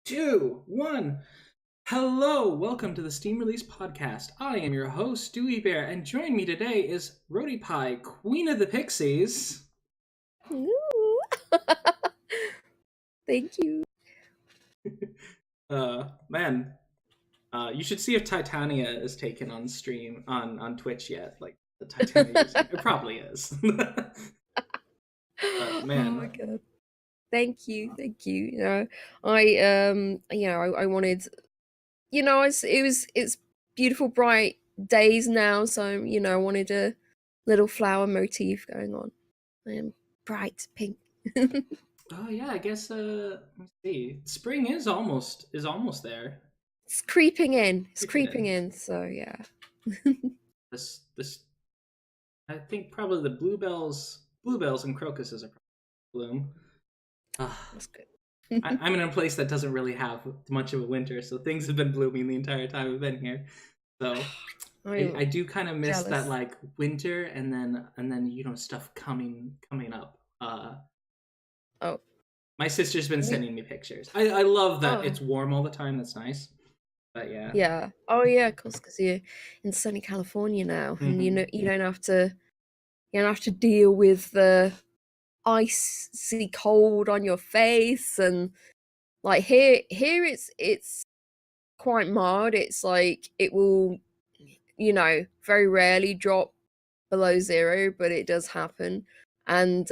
Two, one. Hello, welcome to the Steam Release Podcast. I am your host, Dewey Bear, and join me today is Rhodey Pie, Queen of the Pixies. Ooh. Thank you. Man, you should see if Titania is taken on stream on Twitch yet. Like the Titania, it probably is. Man, Oh my god. Thank you. I wanted, it's beautiful, bright days now, so I wanted a little flower motif going on. Bright pink. Oh yeah, I guess. Let me see. Spring is almost there. It's creeping in. So yeah. This. I think probably the bluebells and crocuses are bloom. That's good. I'm in a place that doesn't really have much of a winter, so things have been blooming the entire time I've been here. So I do kind of miss that like winter, and then stuff coming up. My sister's been sending me pictures. I love that it's warm all the time. That's nice. But yeah. Yeah. Oh yeah, of course, because you're in sunny California now, and you don't have to deal with the icy cold on your face, and like here it's quite mild. It's like it will very rarely drop below zero, but it does happen. And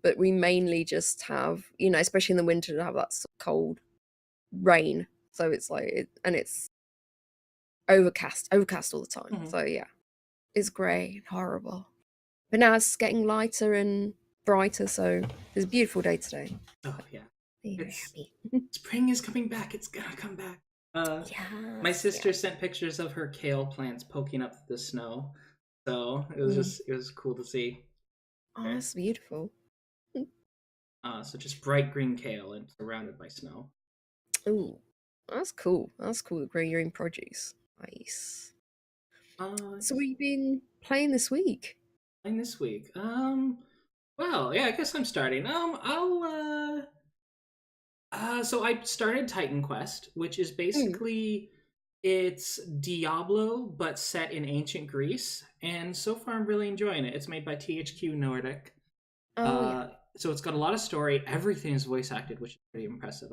but we mainly just have, especially in the winter, to have that sort of cold rain. So it's like it's overcast all the time. So yeah, it's grey and horrible. But now it's getting lighter and brighter, so it's a beautiful day today. Oh yeah. Very happy. Spring is coming back. It's gonna come back. My sister sent pictures of her kale plants poking up the snow, so it was cool to see. Oh, that's beautiful. So just bright green kale and surrounded by snow. Ooh, that's cool. That's cool. Green produce. Nice. So what have you been playing this week? Well, yeah, I guess I'm starting. So I started Titan Quest, which is basically it's Diablo but set in ancient Greece, and so far I'm really enjoying it. It's made by THQ Nordic. So it's got a lot of story. Everything is voice acted, which is pretty impressive.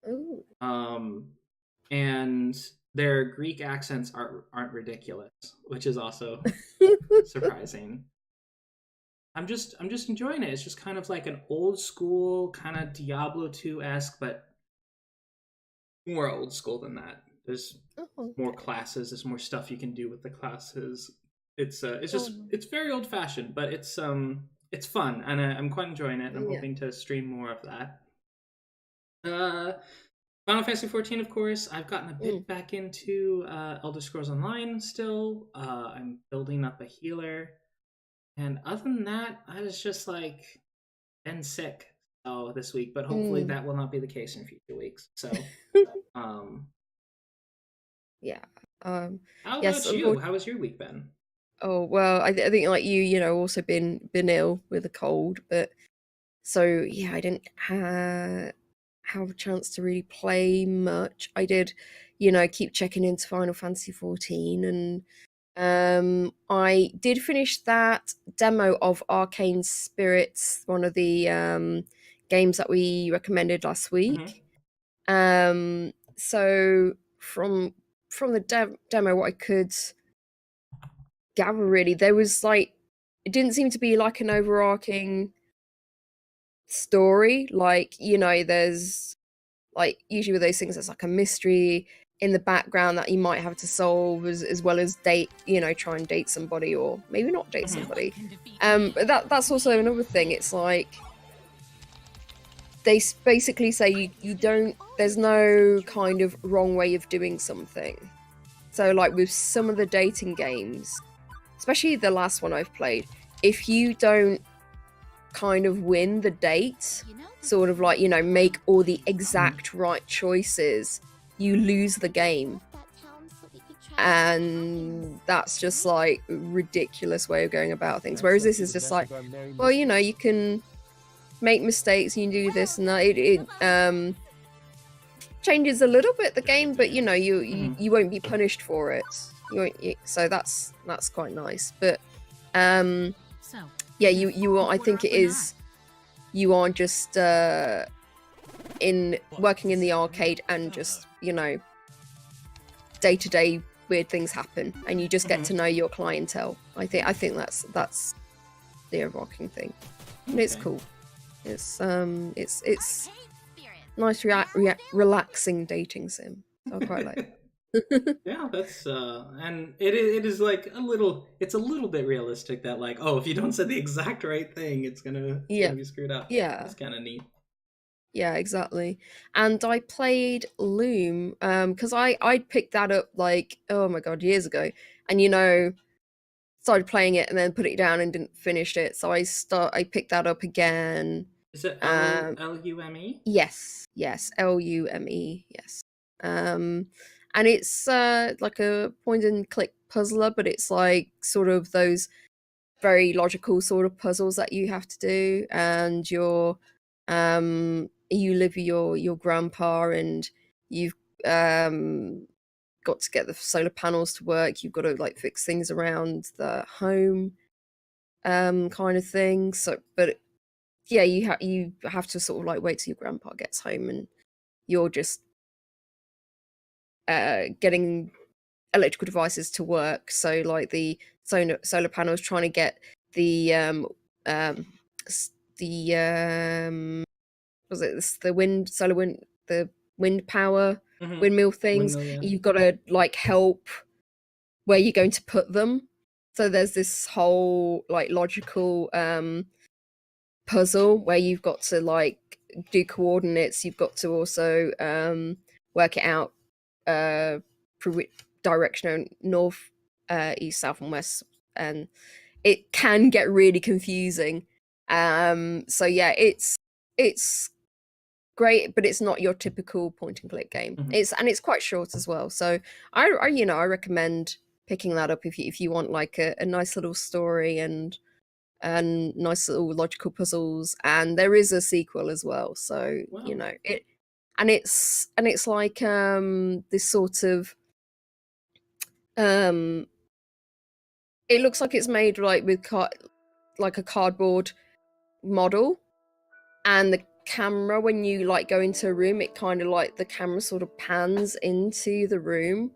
Ooh. And their Greek accents aren't ridiculous, which is also surprising. I'm just enjoying it. It's just kind of like an old school kind of Diablo 2-esque, but more old school than that. There's more classes. There's more stuff you can do with the classes. It's very old fashioned, but it's fun, and I'm quite enjoying it. And I'm hoping to stream more of that. Final Fantasy 14, of course. I've gotten a bit back into Elder Scrolls Online still. I'm building up a healer. And other than that, I was just like been sick this week, but hopefully that will not be the case in future weeks. So yeah. How about you? How has your week been? Oh well, I think like you, also been ill with a cold, but so yeah, I didn't have a chance to really play much. I did, keep checking into Final Fantasy 14, and I did finish that demo of Arcane Spirits, one of the games that we recommended last week. So from the demo, what I could gather, really, there was like, it didn't seem to be like an overarching story. Like, there's like usually with those things, there's like a mystery in the background that you might have to solve, as well as try and date somebody, or maybe not date somebody. But that's also another thing. It's like they basically say you don't, there's no kind of wrong way of doing something. So like with some of the dating games, especially the last one I've played, if you don't kind of win the date, sort of like, make all the exact right choices, you lose the game. And that's just like a ridiculous way of going about things. Whereas this is just like, well, you can make mistakes, you can do this and that. changes a little bit the game, but you know, Mm-hmm. you won't be punished for it. You won't, so that's quite nice. But So yeah, you are. I think it is. You are just in working in the arcade, and just, you know, day to day weird things happen, and you just get to know your clientele. I think that's the overarching thing, and it's cool. It's nice, relaxing dating sim. So I quite like. Yeah, that's and it is like it's a little bit realistic that like, oh, if you don't say the exact right thing, it's gonna Yeah, be screwed up. yeah, That's kind of neat. yeah, exactly. And I played Loom because I picked that up like, oh my god, years ago, and you know, started playing it and then put it down and didn't finish it. So I picked that up again. Is it Lume? Yes, Lume, yes. And it's like a point and click puzzler, but it's like sort of those very logical sort of puzzles that you have to do, and you live with your grandpa, and you've got to get the solar panels to work. You've got to like fix things around the home, kind of thing. So, but yeah, you have to sort of like wait till your grandpa gets home, and you're just getting electrical devices to work. So like the solar panels, trying to get the was it the wind power windmill things. Windmill, yeah. You've got to like help where you're going to put them. So there's this whole like logical puzzle where you've got to like do coordinates. You've got to also work it out direction, north, east, south, and west, and it can get really confusing. So yeah, it's great, but it's not your typical point and click game. It's quite short as well. So I recommend picking that up if you want like a nice little story and nice little logical puzzles. And there is a sequel as well. So wow. You know it, and it's like this sort of it looks like it's made like with like a cardboard model, and the camera, when you like go into a room, it kind of like the camera sort of pans into the room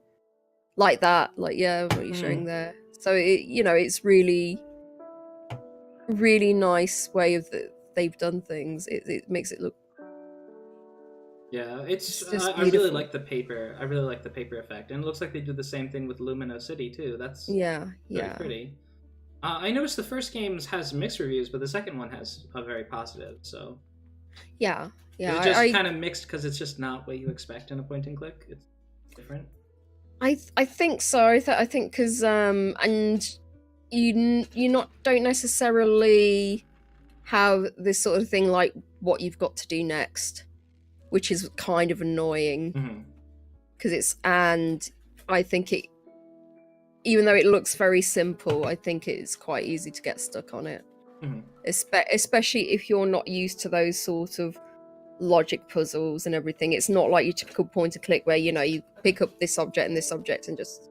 like that, like yeah, what you're showing there. So it, you know, it's really nice way of they've done things. It makes it look, yeah, it's just I really like the paper. I really like the paper effect, and it looks like they do the same thing with Lumino City too. That's very pretty. I noticed the first game has mixed reviews, but the second one has a very positive. So yeah, it's just kind of mixed because it's just not what you expect in a point and click. It's different. I think so. I think because and you don't necessarily have this sort of thing like what you've got to do next, which is kind of annoying because it's, and I think it, even though it looks very simple, I think it's quite easy to get stuck on it, especially if you're not used to those sort of logic puzzles and everything. It's not like your typical point and click where, you know, you pick up this object and this object and just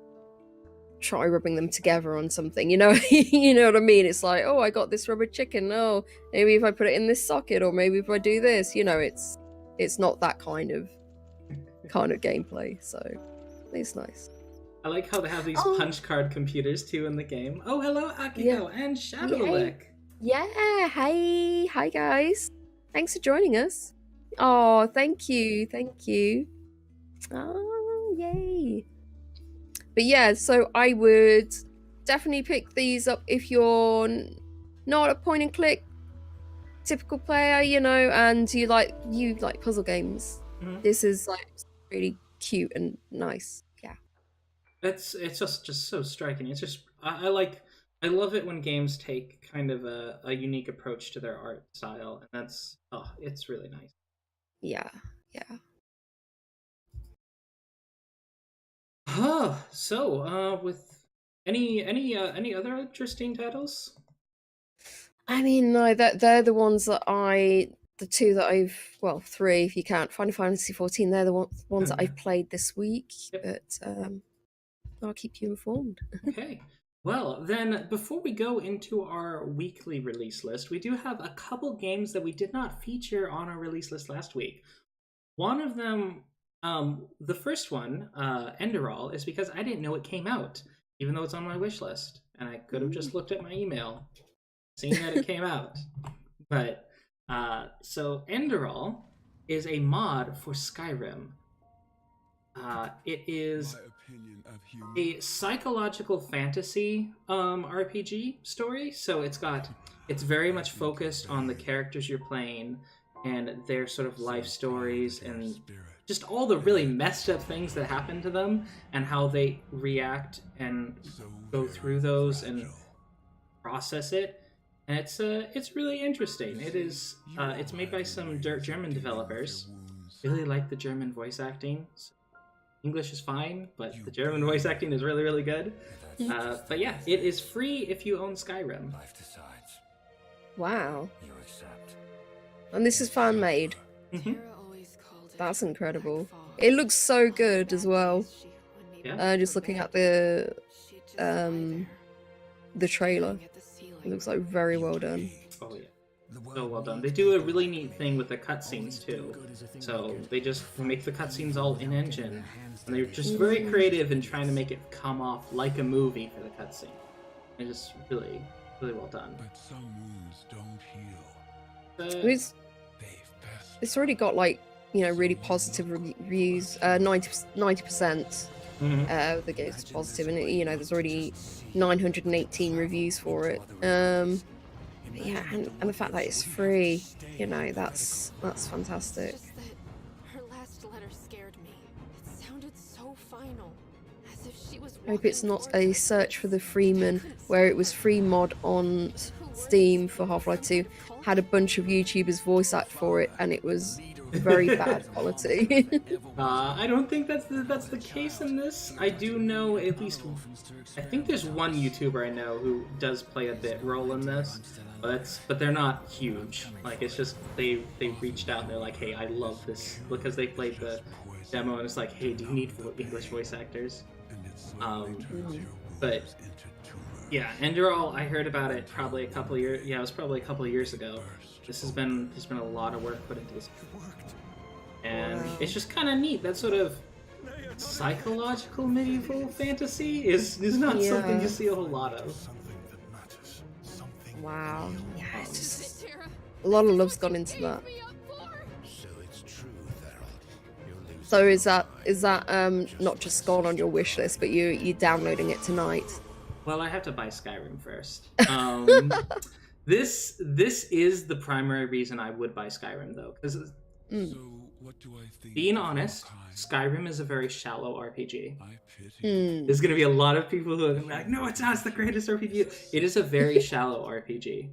try rubbing them together on something, you know. You know what I mean? It's like, oh, I got this rubber chicken, oh, maybe if I put it in this socket, or maybe if I do this, you know. It's not that kind of gameplay, so it's nice. I like how they have these punch card computers too in the game. Oh, hello, Akiko and Shadowlick. Yeah, hi guys. Thanks for joining us. Oh, thank you. Oh, yay. But yeah, so I would definitely pick these up if you're not a point and click typical player, you know, and you like puzzle games. This is like really cute and nice. Yeah, it's just so striking. It's just I love it when games take kind of a unique approach to their art style, and that's it's really nice. Yeah. So with any other interesting titles? I mean, no, they're the ones that I the two that three if you count Final Fantasy 14. They're the ones that I've played this week. Yep. But I'll keep you informed. Okay. Well, then, before we go into our weekly release list, we do have a couple games that we did not feature on our release list last week. One of them, the first one, Enderal, is because I didn't know it came out, even though it's on my wish list. And I could have just looked at my email, seen that it came out. But, so Enderal is a mod for Skyrim. It is a psychological fantasy RPG story. So it's very much focused on the characters you're playing and their sort of life stories and just all the really messed up things that happen to them and how they react and go through those and process it. And it's really interesting. It is it's made by some German developers. Really like the German voice acting. So English is fine, but the German voice acting is really, really good. But yeah, it is free if you own Skyrim. Wow. And this is fan made. Mm-hmm. That's incredible. It looks so good as well. Yeah. Just looking at the trailer, it looks like very well done. Oh yeah. So well done. They do a really neat thing with the cutscenes too. So they just make the cutscenes all in engine, and they're just very creative in trying to make it come off like a movie for the cutscene. It's just really, really well done. But some wounds don't heal. It's already got really positive reviews. 90%. The game's positive, and there's already 918 reviews for it. Yeah, and the fact that it's free, that's fantastic. Her last letter scared me. It sounded so final, as if she was. I hope it's not a search for the Freeman, where it was free mod on Steam for Half-Life 2, had a bunch of YouTubers voice act for it, and it was very bad quality. I don't think that's the case in this. I do know at least, I think there's one YouTuber I know who does play a bit role in this, but they're not huge. Like, it's just they reached out and they're like, hey, I love this, because they played the demo and it's like, hey, do you need English voice actors? But yeah, Enderal, I heard about it probably a couple years. Yeah, it was probably a couple of years ago. There's been a lot of work put into this, and it's just kind of neat. That sort of psychological medieval fantasy is not something you see a whole lot of. Wow. Yeah, it's just a lot of love's gone into that. So is that not just gone on your wish list, but you're downloading it tonight? Well, I have to buy Skyrim first. This is the primary reason I would buy Skyrim, though, because being honest, Skyrim is a very shallow RPG. There's going to be a lot of people who are gonna be like, no, it's not. It's the greatest RPG. It is a very shallow RPG.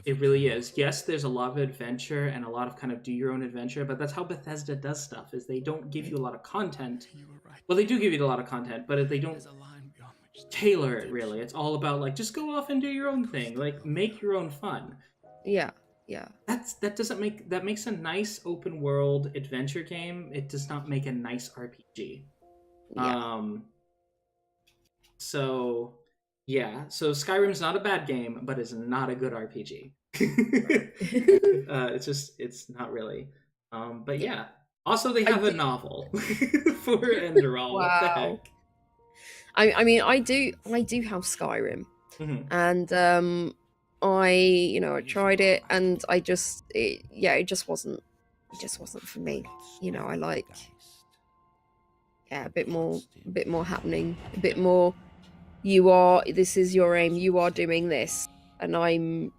It really is. Yes, there's a lot of adventure and a lot of kind of do your own adventure, but that's how Bethesda does stuff, is they don't give you a lot of content. Well, they do give you a lot of content, but they don't tailor it, really. It's all about, like, just go off and do your own thing. Like, make your own fun. Yeah. That makes a nice open world adventure game. It does not make a nice RPG. So Skyrim's not a bad game, but it's not a good RPG. It's not really. But yeah. Also, they have a novel for Enderal. Wow. What the heck? I mean, I do have Skyrim, and I tried it, and it just wasn't for me. I like a bit more happening, a bit more. This is your aim. You are doing this, and I'm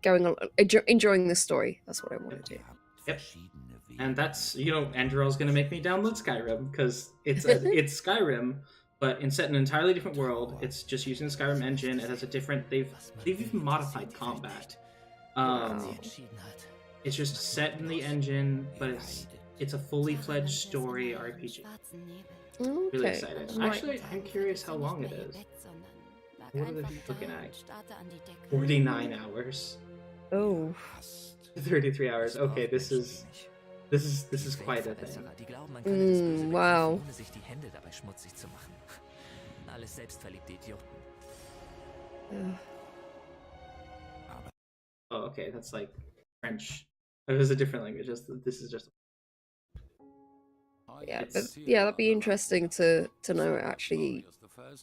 going on enjoying the story. That's what I want to do. Yep. And that's, Enderal's going to make me download Skyrim, because it's Skyrim, but set in an entirely different world. It's just using the Skyrim engine. It has a different, they've even modified combat. It's just set in the engine, but it's a fully fledged story RPG. Okay. Really excited. Actually, I'm curious how long it is. What are they looking at? 49 hours. Oh. 33 hours. Okay, this is quite a thing. Die glauben, man könne das Böse Wow. bekämpfen, ohne sich die Hände dabei schmutzig zu machen. Alles selbstverliebte Idioten. Oh, okay, that's like French. It was a different language. This is just. Yeah, but yeah, that'd be interesting to know actually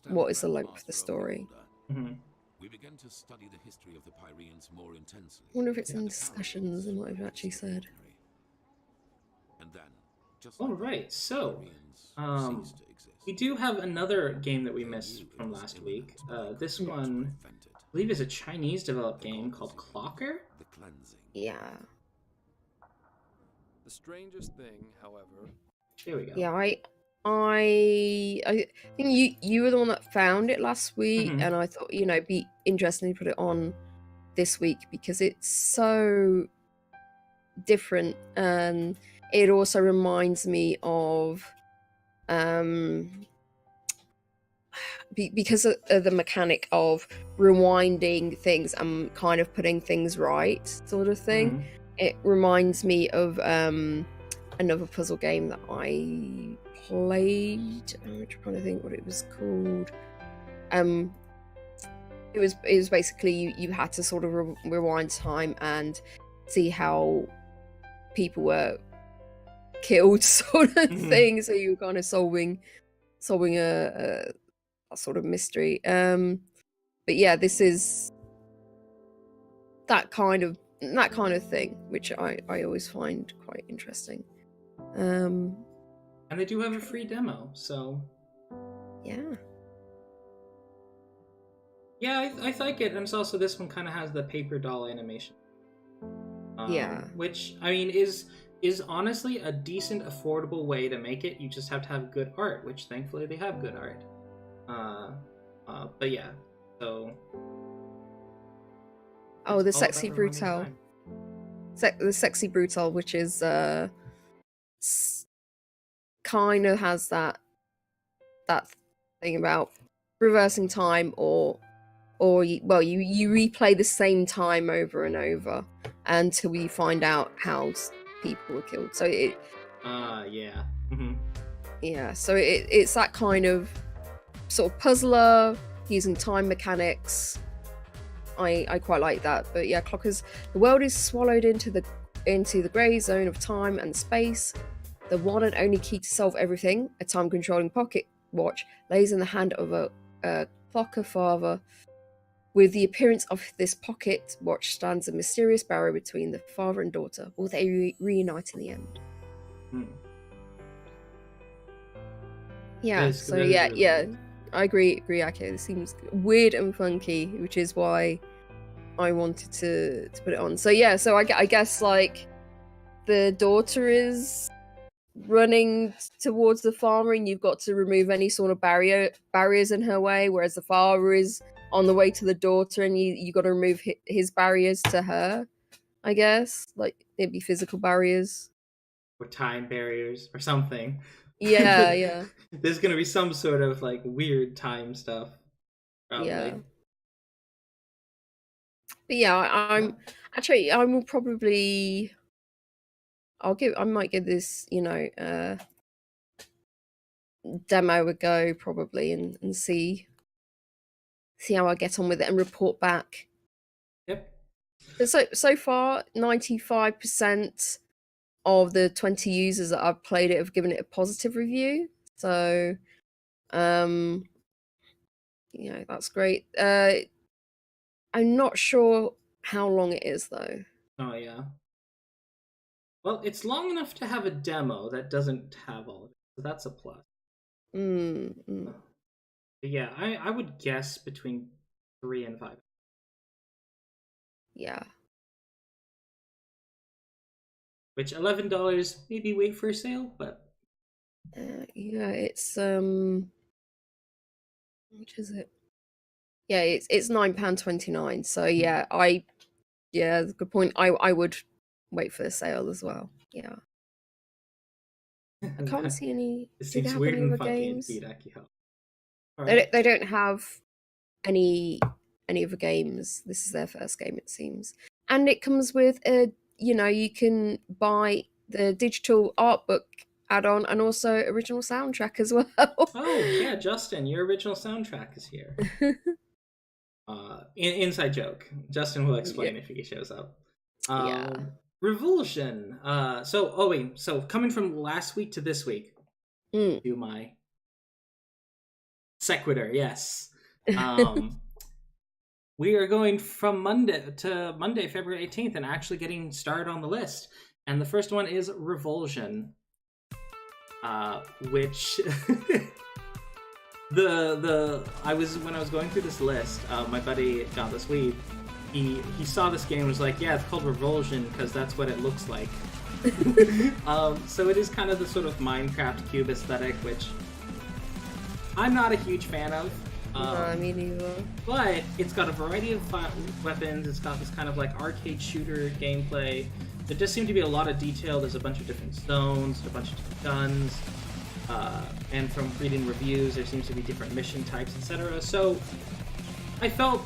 what is the length of the story. Mm-hmm. We began to study the history of the Pyreans more intensely. I wonder if it's in discussions and what I've actually said. And then, just All like right, so Pyreans ceased to exist. we do have another game that we missed from last week. This one, I believe, is a Chinese-developed game called Clocker. The cleansing. Yeah. The strangest thing, however. Here we go. Yeah, I think you were the one that found it last week, Mhm. and I thought, you know, it'd be interesting to put it on this week because it's so different, and it also reminds me of because of the mechanic of rewinding things and kind of putting things right, sort of thing. Mhm. It reminds me of another puzzle game that I played. I'm trying to think what it was called. It was basically you had to sort of rewind time and see how people were killed, sort of thing. So you were kind of solving a sort of mystery. But yeah, this is that kind of thing, which I always find quite interesting. And they do have a free demo, so yeah. Yeah, I like it. And it's also, this one kind of has the paper doll animation. Yeah. Which, I mean, is honestly a decent, affordable way to make it. You just have to have good art, which thankfully they have good art. But yeah, so. Oh, the it's all Sexy about reminding Brutal. time. The Sexy Brutal, which is kind of has that thing about reversing time, or you replay the same time over and over until you find out how people were killed. So it yeah. Mm-hmm. Yeah, so it's that kind of sort of puzzler using time mechanics. I quite like that. But yeah, Clockers, the world is swallowed into the grey zone of time and space. The one and only key to solve everything, a time-controlling pocket watch, lays in the hand of a clocker father. With the appearance of this pocket watch stands a mysterious barrier between the father and daughter. Will they reunite in the end? Yeah, so yeah, I agree, Ake. It seems weird and funky, which is why I wanted to put it on. So yeah, so I guess like the daughter is running towards the farmer, and you've got to remove any sort of barriers in her way, whereas the father is on the way to the daughter, and you got to remove his barriers to her. I guess like it'd be physical barriers or time barriers or something. Yeah, yeah. There's gonna be some sort of like weird time stuff. Probably. Yeah. But yeah, I will probably. I might give this, demo a go probably, and see how I get on with it and report back. Yep. So far, 95% of the 20 users that I've played it have given it a positive review. So, that's great. I'm not sure how long it is though. Oh yeah. Well, it's long enough to have a demo that doesn't have all of it, so that's a plus. But yeah, I would guess between 3 and 5. Yeah. Which $11 maybe wait for a sale, but yeah, it's which is it? Yeah, it's £9.29. So yeah, good point. I would wait for the sale as well. Yeah. I can't see any. It Do they seems have weird any and other funky games? indeed, Akihiko. Right. They don't have any other games. This is their first game, it seems. and it comes with a, you can buy the digital art book add-on and also original soundtrack as well. Oh yeah, Justin, your original soundtrack is here. Inside joke. Justin will explain if he shows up. Yeah. Revulsion. So coming from last week to this week, do my sequitur. Yes. We are going from Monday to Monday, February 18th, and actually getting started on the list. And the first one is Revulsion, which when I was going through this list, my buddy John this week, he saw this game and was like, yeah, it's called Revulsion because that's what it looks like. So it is kind of the sort of Minecraft cube aesthetic, which I'm not a huge fan of. No, me neither. But it's got a variety of weapons. It's got this kind of like arcade shooter gameplay. There does seem to be a lot of detail. There's a bunch of different zones, a bunch of different guns, and from reading reviews, there seems to be different mission types, etc. So I felt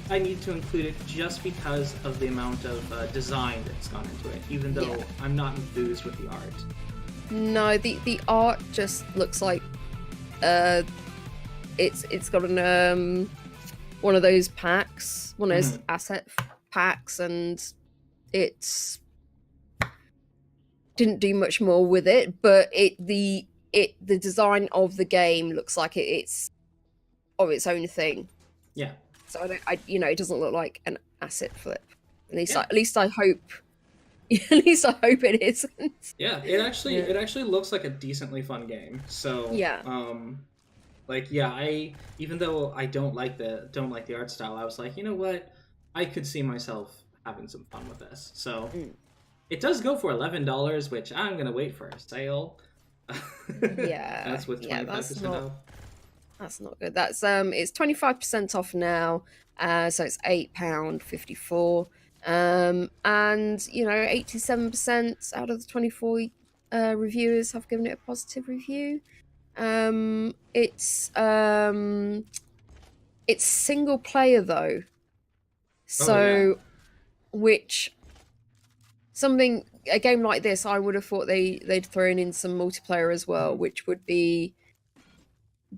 I need to include it just because of the amount of design that's gone into it, even though I'm not enthused with the art. No, the art just looks like it's got an one of those packs, one of those asset packs, and it's didn't do much more with it, but the design of the game looks like it's of its own thing. Yeah. So it doesn't look like an asset flip. At least I hope. At least I hope it isn't. Yeah, it actually looks like a decently fun game. So yeah. Even though I don't like the art style, I was like, you know what, I could see myself having some fun with this. So it does go for $11, which I'm gonna wait for a sale. Yeah, that's with 25% off. That's not good. That's it's 25% off now. So it's £8.54. And 87% out of the 24 reviewers have given it a positive review. It's single player though, so which a game like this, I would have thought they'd thrown in some multiplayer as well, which would be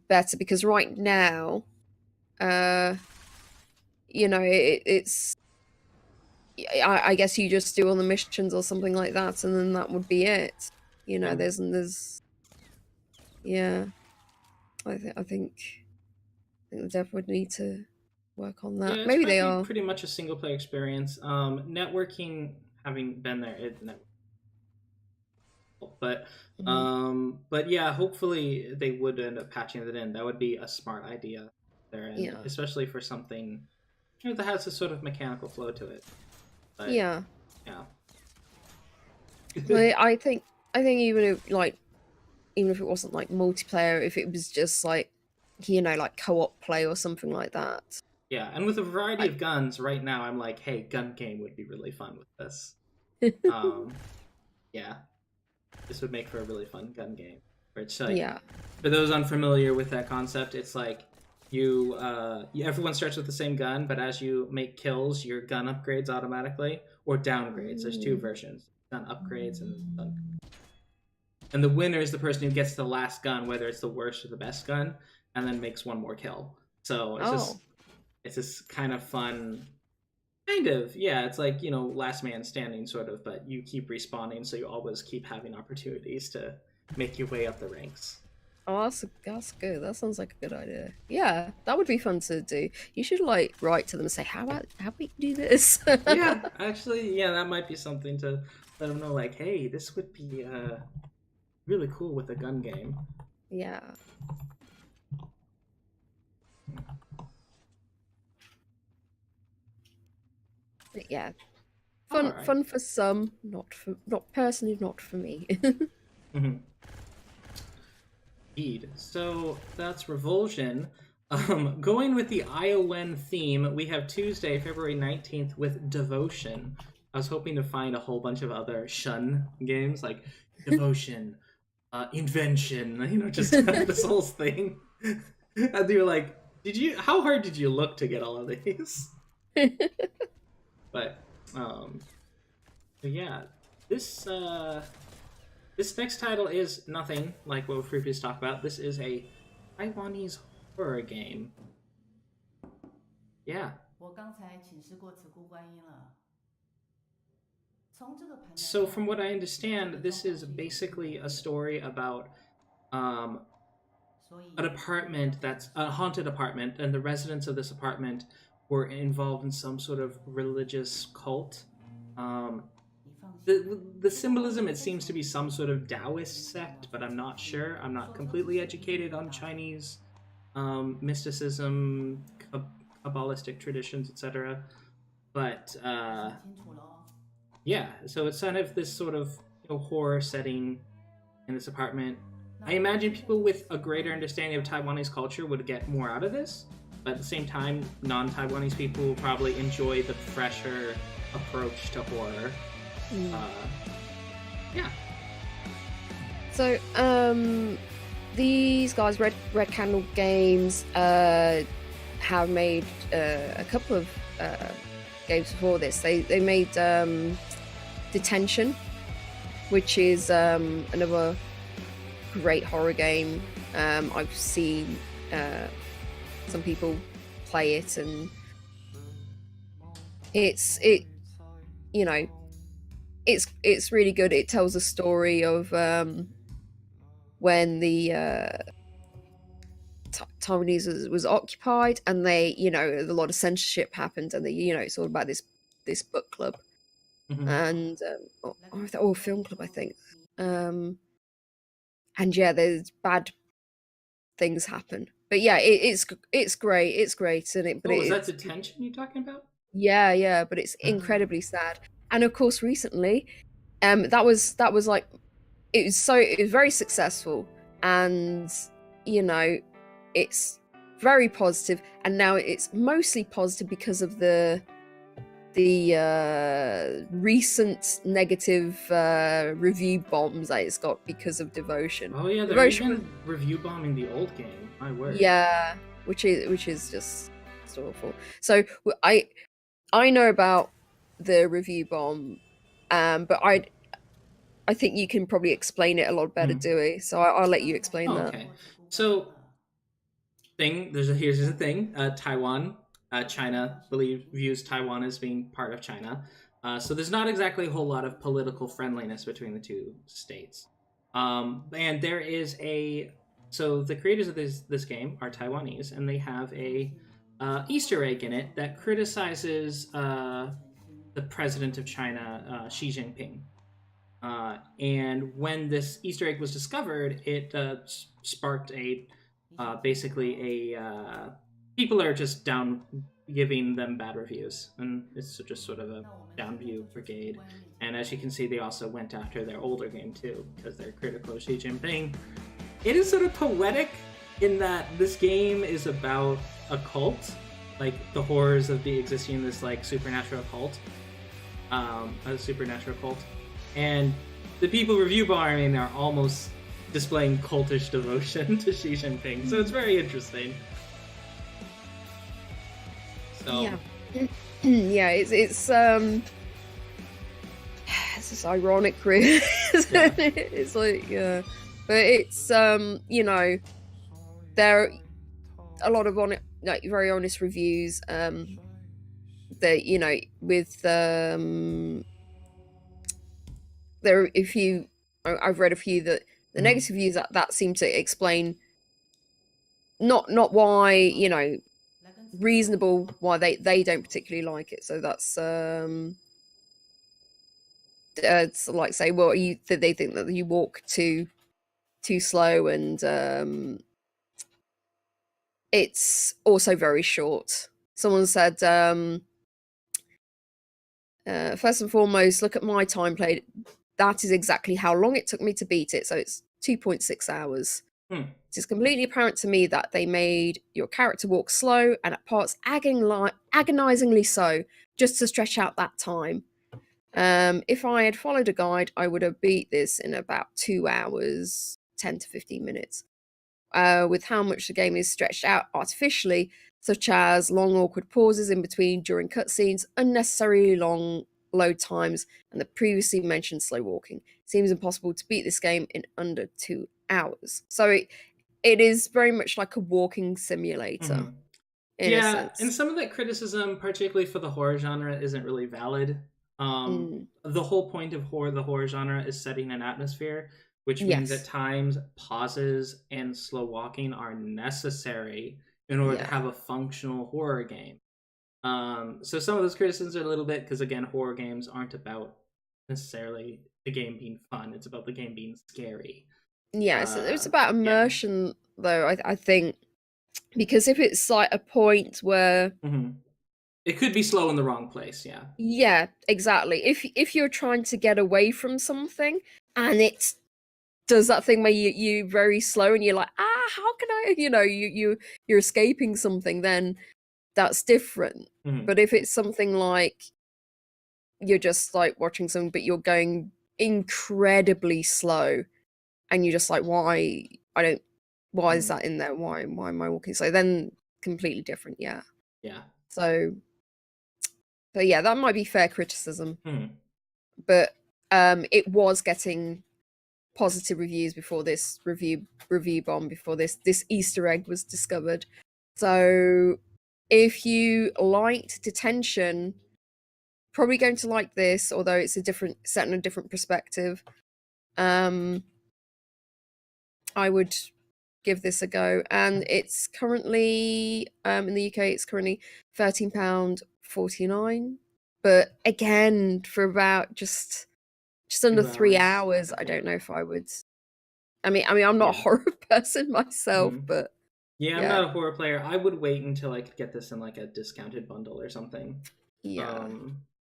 better, because right now, it's I guess you just do all the missions or something like that, and then that would be it. There's I think the dev would need to work on that. Yeah, maybe they are pretty much a single player experience. Networking, having been there, but yeah, hopefully they would end up patching it in. That would be a smart idea there, and especially for something that has a sort of mechanical flow to it. But, yeah. Well, I think even if it wasn't like multiplayer, if it was just like co-op play or something like that. Yeah, and with a variety of guns right now, I'm like, hey, gun game would be really fun with this. Yeah, this would make for a really fun gun game. Where it's like, for those unfamiliar with that concept, it's like everyone starts with the same gun, but as you make kills, your gun upgrades automatically or downgrades. There's two versions: gun upgrades and the winner is the person who gets the last gun, whether it's the worst or the best gun, and then makes one more kill. So it's just kind of fun. It's like, last man standing sort of, but you keep respawning, so you always keep having opportunities to make your way up the ranks. Oh, that's good. That sounds like a good idea. Yeah, that would be fun to do. You should write to them and say, how about we do this? Yeah, actually, that might be something to let them know, like, hey, this would be really cool with a gun game. Yeah. But yeah, fun for some, not for me. Indeed. So that's Revulsion. Going with the Iowan theme, we have Tuesday, February 19th with Devotion. I was hoping to find a whole bunch of other Shun games like Devotion, Invention, just this whole thing. And you're like, how hard did you look to get all of these? But But yeah, this this next title is nothing like what we previously talked about. This is a Taiwanese horror game. Yeah. So from what I understand, this is basically a story about an apartment that's a haunted apartment, and the residents of this apartment were involved in some sort of religious cult. The symbolism, it seems to be some sort of Taoist sect, but I'm not sure. I'm not completely educated on Chinese mysticism, Kabbalistic traditions, etc. But yeah, so it's kind of this sort of horror setting in this apartment. I imagine people with a greater understanding of Taiwanese culture would get more out of this, but at the same time, non-Taiwanese people will probably enjoy the fresher approach to horror. Yeah. So, these guys, Red Candle Games, have made a couple of games before this. They made Detention, which is another great horror game. I've seen some people play it, and it's really good. It tells a story of when the Taiwanese was occupied, and they, a lot of censorship happened, and it's all about this book club, and or film club, I think. And yeah, there's bad things happen, but yeah, it's great. It's great, and it. But is that Detention you're talking about? Yeah, but it's incredibly sad. And of course, recently, that was like, it was very successful, and it's very positive, and now it's mostly positive because of the recent negative review bombs that it's got because of Devotion. Oh yeah, they're even review bombing the old game. My word. Yeah, which is just awful. So I know about the review bomb, but I think you can probably explain it a lot better, Dewey. So I'll let you explain that. Okay. So here's the thing. China views Taiwan as being part of China. So there's not exactly a whole lot of political friendliness between the two states. And there is so the creators of this game are Taiwanese, and they have a Easter egg in it that criticizes the president of China, Xi Jinping. And when this Easter egg was discovered, it sparked basically people are just down giving them bad reviews, and it's just sort of a downview brigade. And as you can see, they also went after their older game too, because they're critical of Xi Jinping. It is sort of poetic in that this game is about a cult, like the horrors of existing in this like supernatural cult, and the people review bombing are almost displaying cultish devotion to Xi Jinping. So it's very interesting. So yeah, it's this ironic, really. It's like, yeah, but it's there are a lot of very honest reviews that with there are a few. I've read a few that the negative views that seem to explain not why reasonable why they don't particularly like it. So that's it's like say, well, they think that you walk too slow, and it's also very short. Someone said, first and foremost, look at my time played. That is exactly how long it took me to beat it. So it's 2.6 hours. It is completely apparent to me that they made your character walk slow and at parts agonizingly so, just to stretch out that time. If I had followed a guide, I would have beat this in about 2 hours, 10 to 15 minutes. With how much the game is stretched out artificially, such as long awkward pauses in between during cutscenes, unnecessarily long load times, and the previously mentioned slow walking. It seems impossible to beat this game in under 2 hours. So it is very much like a walking simulator. In a sense. And some of that criticism, particularly for the horror genre, isn't really valid. The whole point of the horror genre is setting an atmosphere, which means at times pauses and slow walking are necessary in order to have a functional horror game. So some of those criticisms are a little bit, because again, horror games aren't about necessarily the game being fun, it's about the game being scary. So it's about immersion though, I think, because if it's like a point where it could be slow in the wrong place. Yeah, exactly. If you're trying to get away from something and it does that thing where you very slow and you're like, how can I, you're escaping something, then that's different. But if it's something like you're just like watching something but you're going incredibly slow and you're just like, why is that in there? Why am I walking slow? Then completely different. So yeah, that might be fair criticism. But it was getting positive reviews before this review bomb, before this Easter egg was discovered. So if you liked Detention, probably going to like this, although it's set in a different perspective. I would give this a go, and it's currently in the UK it's currently £13.49, but again for about just under 3 hours. I don't know if I would. I mean I'm not a horror person myself, but I'm not a horror player. I would wait until I could get this in like a discounted bundle or something. But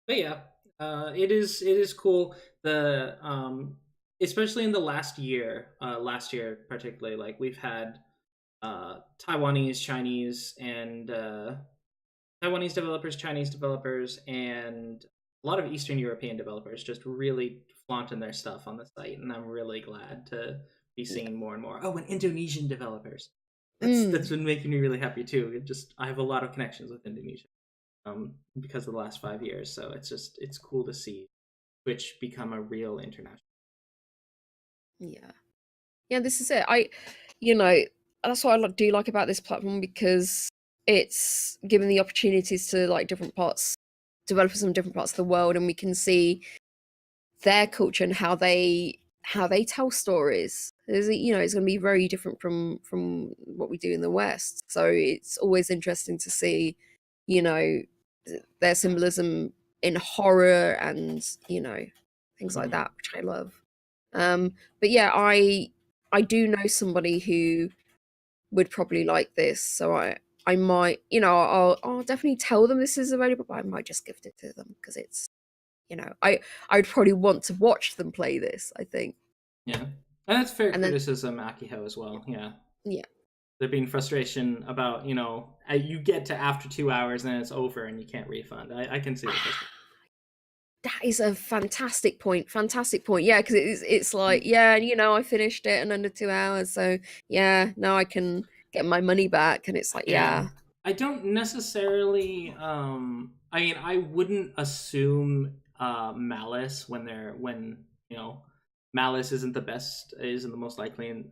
it is cool. The especially in the last year particularly, like we've had Taiwanese, Chinese, and Taiwanese developers, Chinese developers, and a lot of Eastern European developers just really flaunting their stuff on the site, and I'm really glad to be seeing more and more. Oh, and Indonesian developers. That's been making me really happy too. I have a lot of connections with Indonesia because of the last 5 years, so it's cool to see Twitch become a real international. This is it. That's what I do like about this platform, because it's given the opportunities to like developers from different parts of the world, and we can see their culture and how they tell stories. It's going to be very different from what we do in the West. So it's always interesting to see, their symbolism in horror and things like that, which I love. But yeah, I do know somebody who would probably like this, so I might, I'll definitely tell them this is available, but I might just gift it to them because it's, I would probably want to watch them play this, I think. And that's fair criticism, Akiho, as well. There being frustration about, you get to after 2 hours and it's over and you can't refund. I can see that. That is a fantastic point. Yeah, because it's like, I finished it in under 2 hours, so now I can get my money back, and it's like, I don't necessarily. I wouldn't assume malice when malice isn't the most likely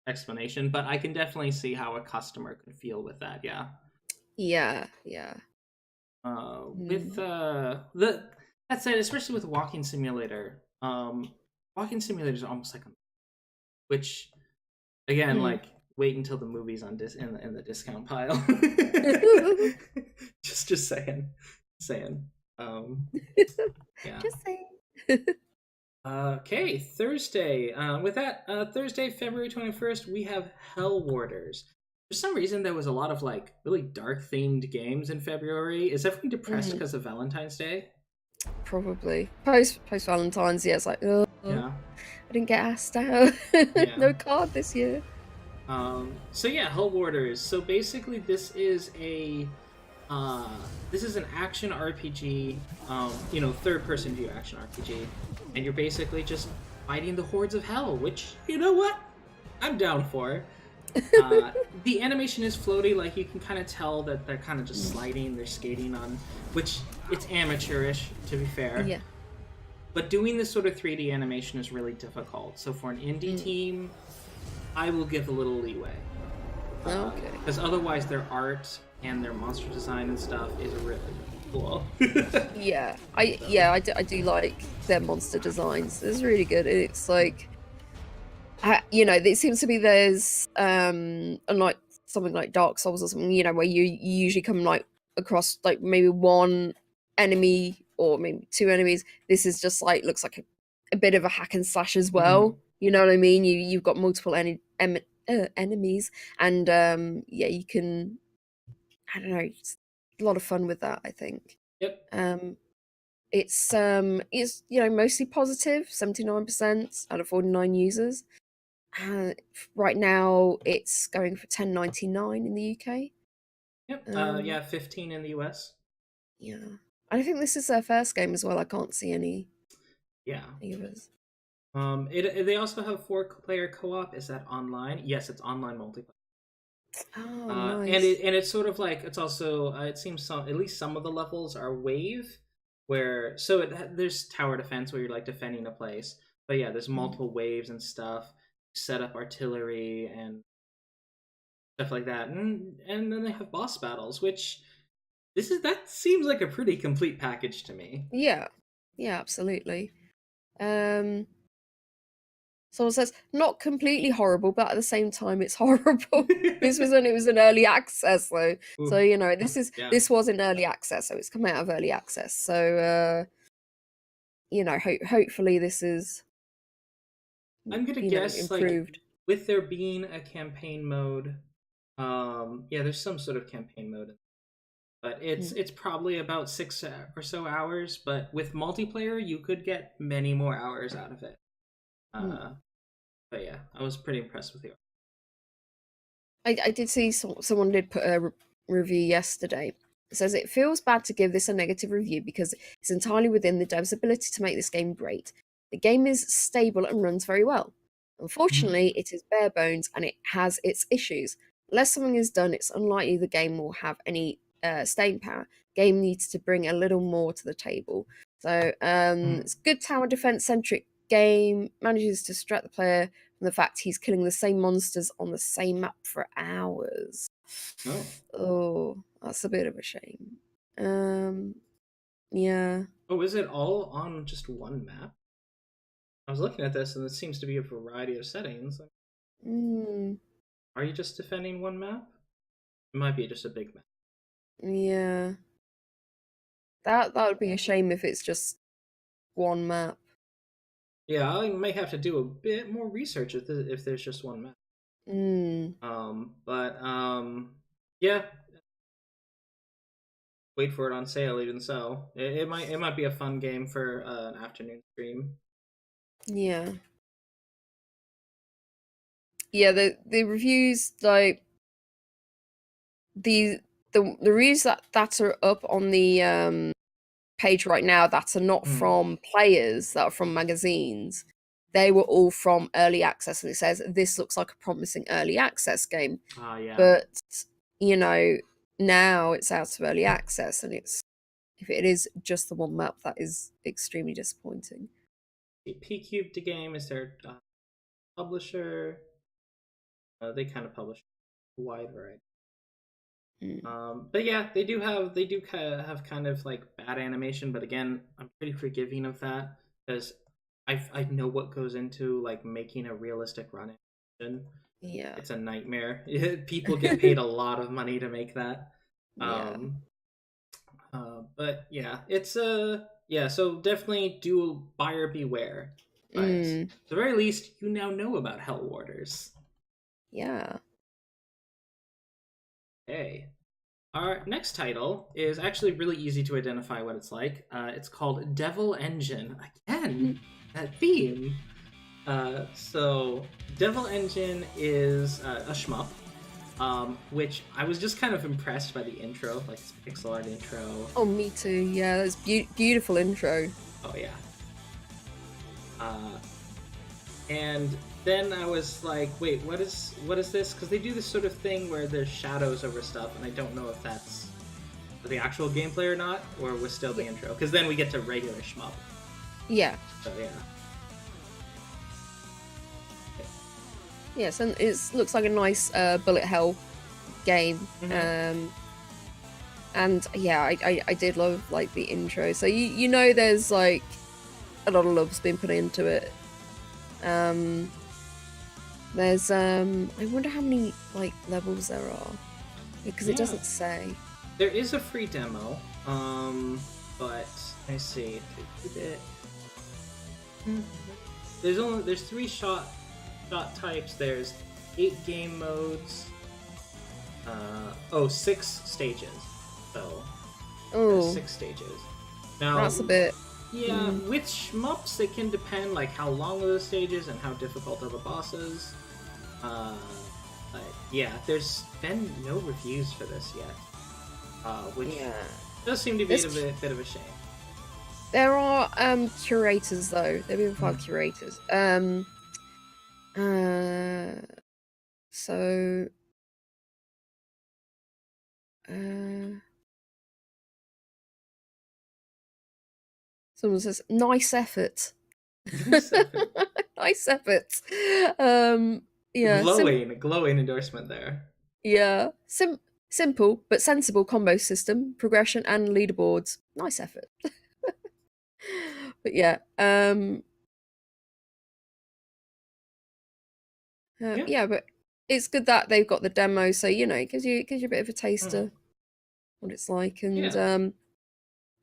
explanation, but I can definitely see how a customer could feel with that. With that said, especially with Walking Simulator, Walking Simulator is almost like which, again, like wait until the movie's on in the discount pile. just saying. Just saying. Okay, Thursday. With that, Thursday, February 21st, we have Hell Warders. For some reason, there was a lot of like really dark themed games in February. Is everyone depressed because of Valentine's Day? Probably post Valentine's. It's like, I didn't get asked out. No card this year. So Hell Warders. So basically, this is an action RPG. Third-person view action RPG, and you're basically just fighting the hordes of hell. Which, you know what, I'm down for. The animation is floaty, like you can kind of tell that they're kind of just sliding, they're skating on, which it's amateurish, to be fair. Yeah. But doing this sort of 3D animation is really difficult. So for an indie team, I will give a little leeway. Okay. Because otherwise their art and their monster design and stuff is really cool. Yeah, I do like their monster designs. It's really good. It's like, it seems to be there's unlike something like Dark Souls or something, where you usually come like across like maybe one enemy or maybe two enemies. This is just like looks like a bit of a hack and slash as well. You know what I mean? You've got multiple enemies, and you can. I don't know. It's a lot of fun with that, I think. Yep. It's mostly positive, 79% out of 49 users. Right now, it's going for $10.99 in the UK. Yep. 15 in the US. Yeah, I think this is their first game as well. I can't see any. Yeah. Others. They also have 4-player co-op. Is that online? Yes, it's online multiplayer. Oh, nice. And it's sort of like it's also it seems at least some of the levels are wave, where there's tower defense where you're like defending a place, but yeah, there's multiple waves and stuff. Set up artillery and stuff like that, and then they have boss battles, which that seems like a pretty complete package to me. Yeah, absolutely. Someone says not completely horrible, but at the same time it's horrible. This was when it was in early access though. Ooh. So this was in early access, so it's come out of early access. So hopefully this is I'm gonna guess improved. Like with there being a campaign mode, there's some sort of campaign mode, but it's probably about 6 or so hours. But with multiplayer, you could get many more hours out of it. But yeah, I was pretty impressed with the art. I did see someone did put a review yesterday. It says it feels bad to give this a negative review because it's entirely within the dev's ability to make this game great. The game is stable and runs very well. Unfortunately, it is bare bones and it has its issues. Unless something is done, it's unlikely the game will have any staying power. Game needs to bring a little more to the table. So it's good tower defense centric game, manages to distract the player from the fact he's killing the same monsters on the same map for hours. Oh, that's a bit of a shame. Yeah. Oh, is it all on just one map? I was looking at this and it seems to be a variety of settings. Are you just defending one map? It might be just a big map. Yeah. That would be a shame if it's just one map. Yeah, I may have to do a bit more research if there's just one map. Yeah. Wait for it on sale, even so. It might be a fun game for an afternoon stream. Yeah. Yeah, the reviews, like the reviews that are up on the page right now that are not from players, that are from magazines, they were all from early access, and it says this looks like a promising early access game. Yeah. But now it's out of early access, and if it is just the one map, that is extremely disappointing. P-Cube the game is their publisher. They kind of publish a wide variety. But yeah, they do have kind of like bad animation, but again, I'm pretty forgiving of that because I know what goes into like making a realistic run animation. Yeah, it's a nightmare. People get paid a lot of money to make that. But yeah, it's so definitely do buyer beware. But at the very least, you now know about Hell Warders. Yeah. Okay. Our next title is actually really easy to identify what it's like. It's called Devil Engine. Again, that theme. So Devil Engine is a shmup, which I was just kind of impressed by the intro, like this pixel art intro. Oh, me too. Yeah, that's beautiful intro. Oh yeah. And then I was like, wait, what is this? Because they do this sort of thing where there's shadows over stuff, and I don't know if that's the actual gameplay or not, or was still the intro. Because then we get to regular shmup. Yeah. So yeah. Yes, and it looks like a nice bullet hell game. Mm-hmm. And yeah, I did love like the intro. So you know there's like a lot of love's been put into it. There's I wonder how many like levels there are, because it doesn't say. There is a free demo, but I see. There's 3 shot types. There's 8 game modes. 6 stages. So there's 6 stages. Now That's a bit. Yeah, with shmups it can depend like how long are the stages and how difficult are the bosses. But yeah, there's been no reviews for this yet, which does seem to be a bit of a shame. There are curators though. There have been 5 curators. So someone says nice effort. Nice effort. Yeah. Glowing endorsement there. Yeah. Simple but sensible combo system, progression and leaderboards. Nice effort. But yeah. Yeah, but it's good that they've got the demo, so you know, it gives you a bit of a taste of what it's like, and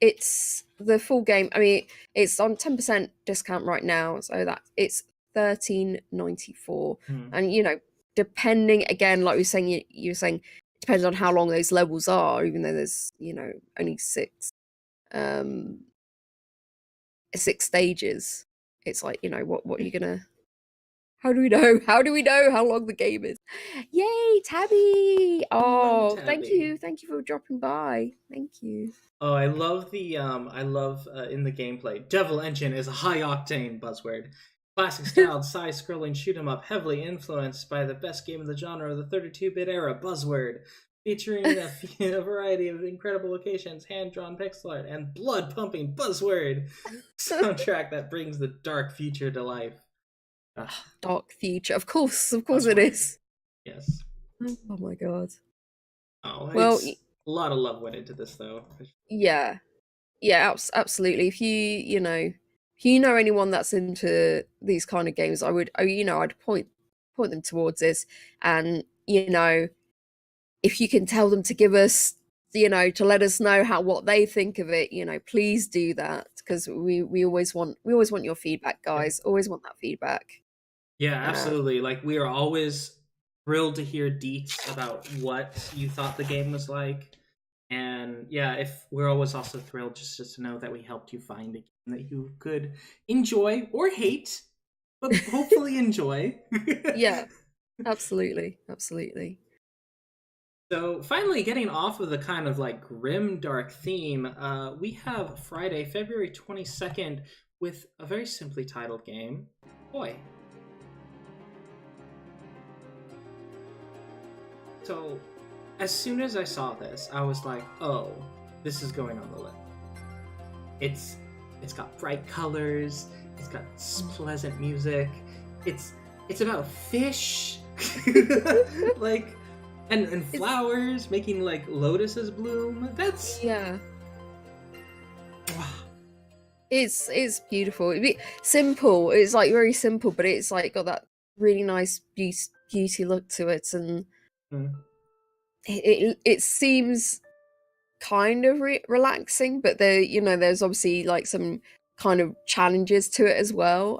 it's the full game. I mean, it's on 10% discount right now, so that it's $13.94, and you know, depending again, like you were saying, depends on how long those levels are. Even though there's only 6 stages, it's like what are you gonna. How do we know? How do we know how long the game is? Yay, Tabby! Oh, Tabby. Thank you for dropping by. Thank you. Oh, I love in the gameplay. Devil Engine is a high octane buzzword. Classic styled side-scrolling shoot 'em up, heavily influenced by the best game of the genre of the 32-bit era. Buzzword, featuring a variety of incredible locations, hand-drawn pixel art, and blood-pumping buzzword soundtrack that brings the dark future to life. Dark future, of course it is. Yes. Oh my god. Oh well, a lot of love went into this though. Yeah, absolutely. If you know anyone that's into these kind of games, I'd point them towards this, and if you can tell them to give us, to let us know what they think of it, please do that, because we always want your feedback, guys. Always want that feedback. Yeah, absolutely. Like, we are always thrilled to hear deets about what you thought the game was like. And yeah, if we're always also thrilled just to know that we helped you find a game that you could enjoy or hate, but hopefully enjoy. Yeah, absolutely. So finally, getting off of the kind of like grim dark theme, we have Friday, February 22nd with a very simply titled game, Boy. So, as soon as I saw this, I was like, "Oh, this is going on the list." It's got bright colors. It's got pleasant music. It's about fish, like, and flowers making like lotuses bloom. That's It's beautiful. Simple. It's like very simple, but it's like got that really nice beauty look to it, and it seems kind of relaxing, but there's obviously like some kind of challenges to it as well.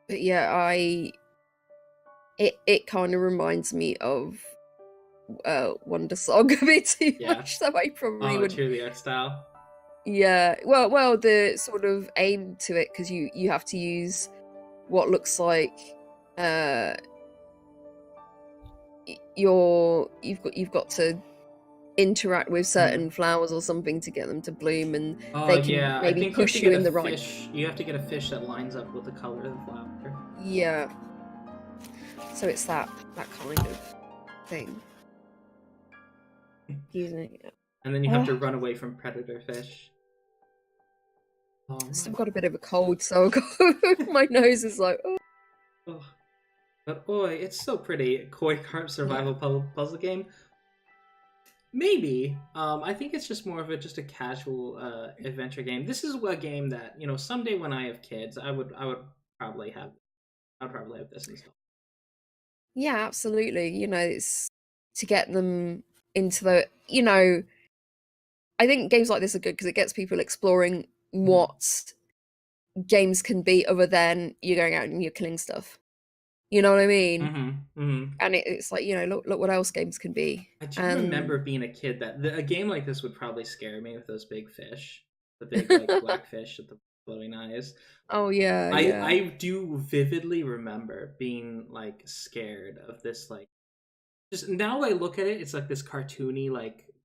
But yeah, it kind of reminds me of Wonder Song a bit too much, so I probably would. True, the art style. Yeah, well, the sort of aim to it, because you have to use what looks like you've got to interact with certain flowers or something to get them to bloom, and they can yeah, I maybe think push you you have to in get the a right. fish. You have to get a fish that lines up with the color of the flower. Yeah. So it's that kind of thing. Excuse me. And then you have to run away from predator fish. Oh, I've still got a bit of a cold, so my nose is like, oh. Oh. But it's so pretty. Koi carp survival puzzle game. Maybe. I think it's just more of just a casual adventure game. This is a game that, someday when I have kids, I would probably have. I'd probably have this installed. Yeah, absolutely. It's to get them into the. I think games like this are good because it gets people exploring what games can be other than you're going out and you're killing stuff. You know what I mean? And it's like, look what else games can be. I do remember being a kid that a game like this would probably scare me with those big fish, the big black fish with the glowing eyes. Oh yeah, I do vividly remember being scared of this. Just now I look at it, it's like this cartoony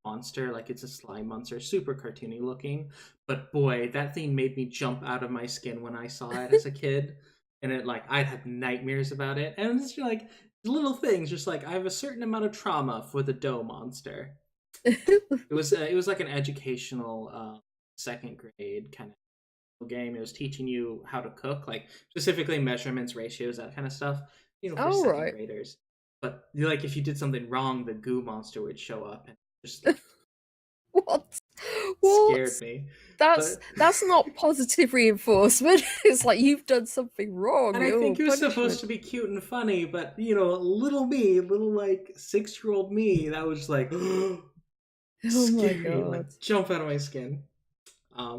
monster, it's a slime monster, super cartoony looking. But boy, that thing made me jump out of my skin when I saw it as a kid. And it I'd have nightmares about it. And it's just little things, just I have a certain amount of trauma for the dough monster. It was like an educational second grade kind of game. It was teaching you how to cook, specifically measurements, ratios, that kind of stuff. For second graders. But if you did something wrong, the goo monster would show up and just what? Scared me. That's not positive reinforcement. It's you've done something wrong. And I think it was supposed to be cute and funny, but little me, little 6-year-old me, that was oh scary, my God. Jump out of my skin.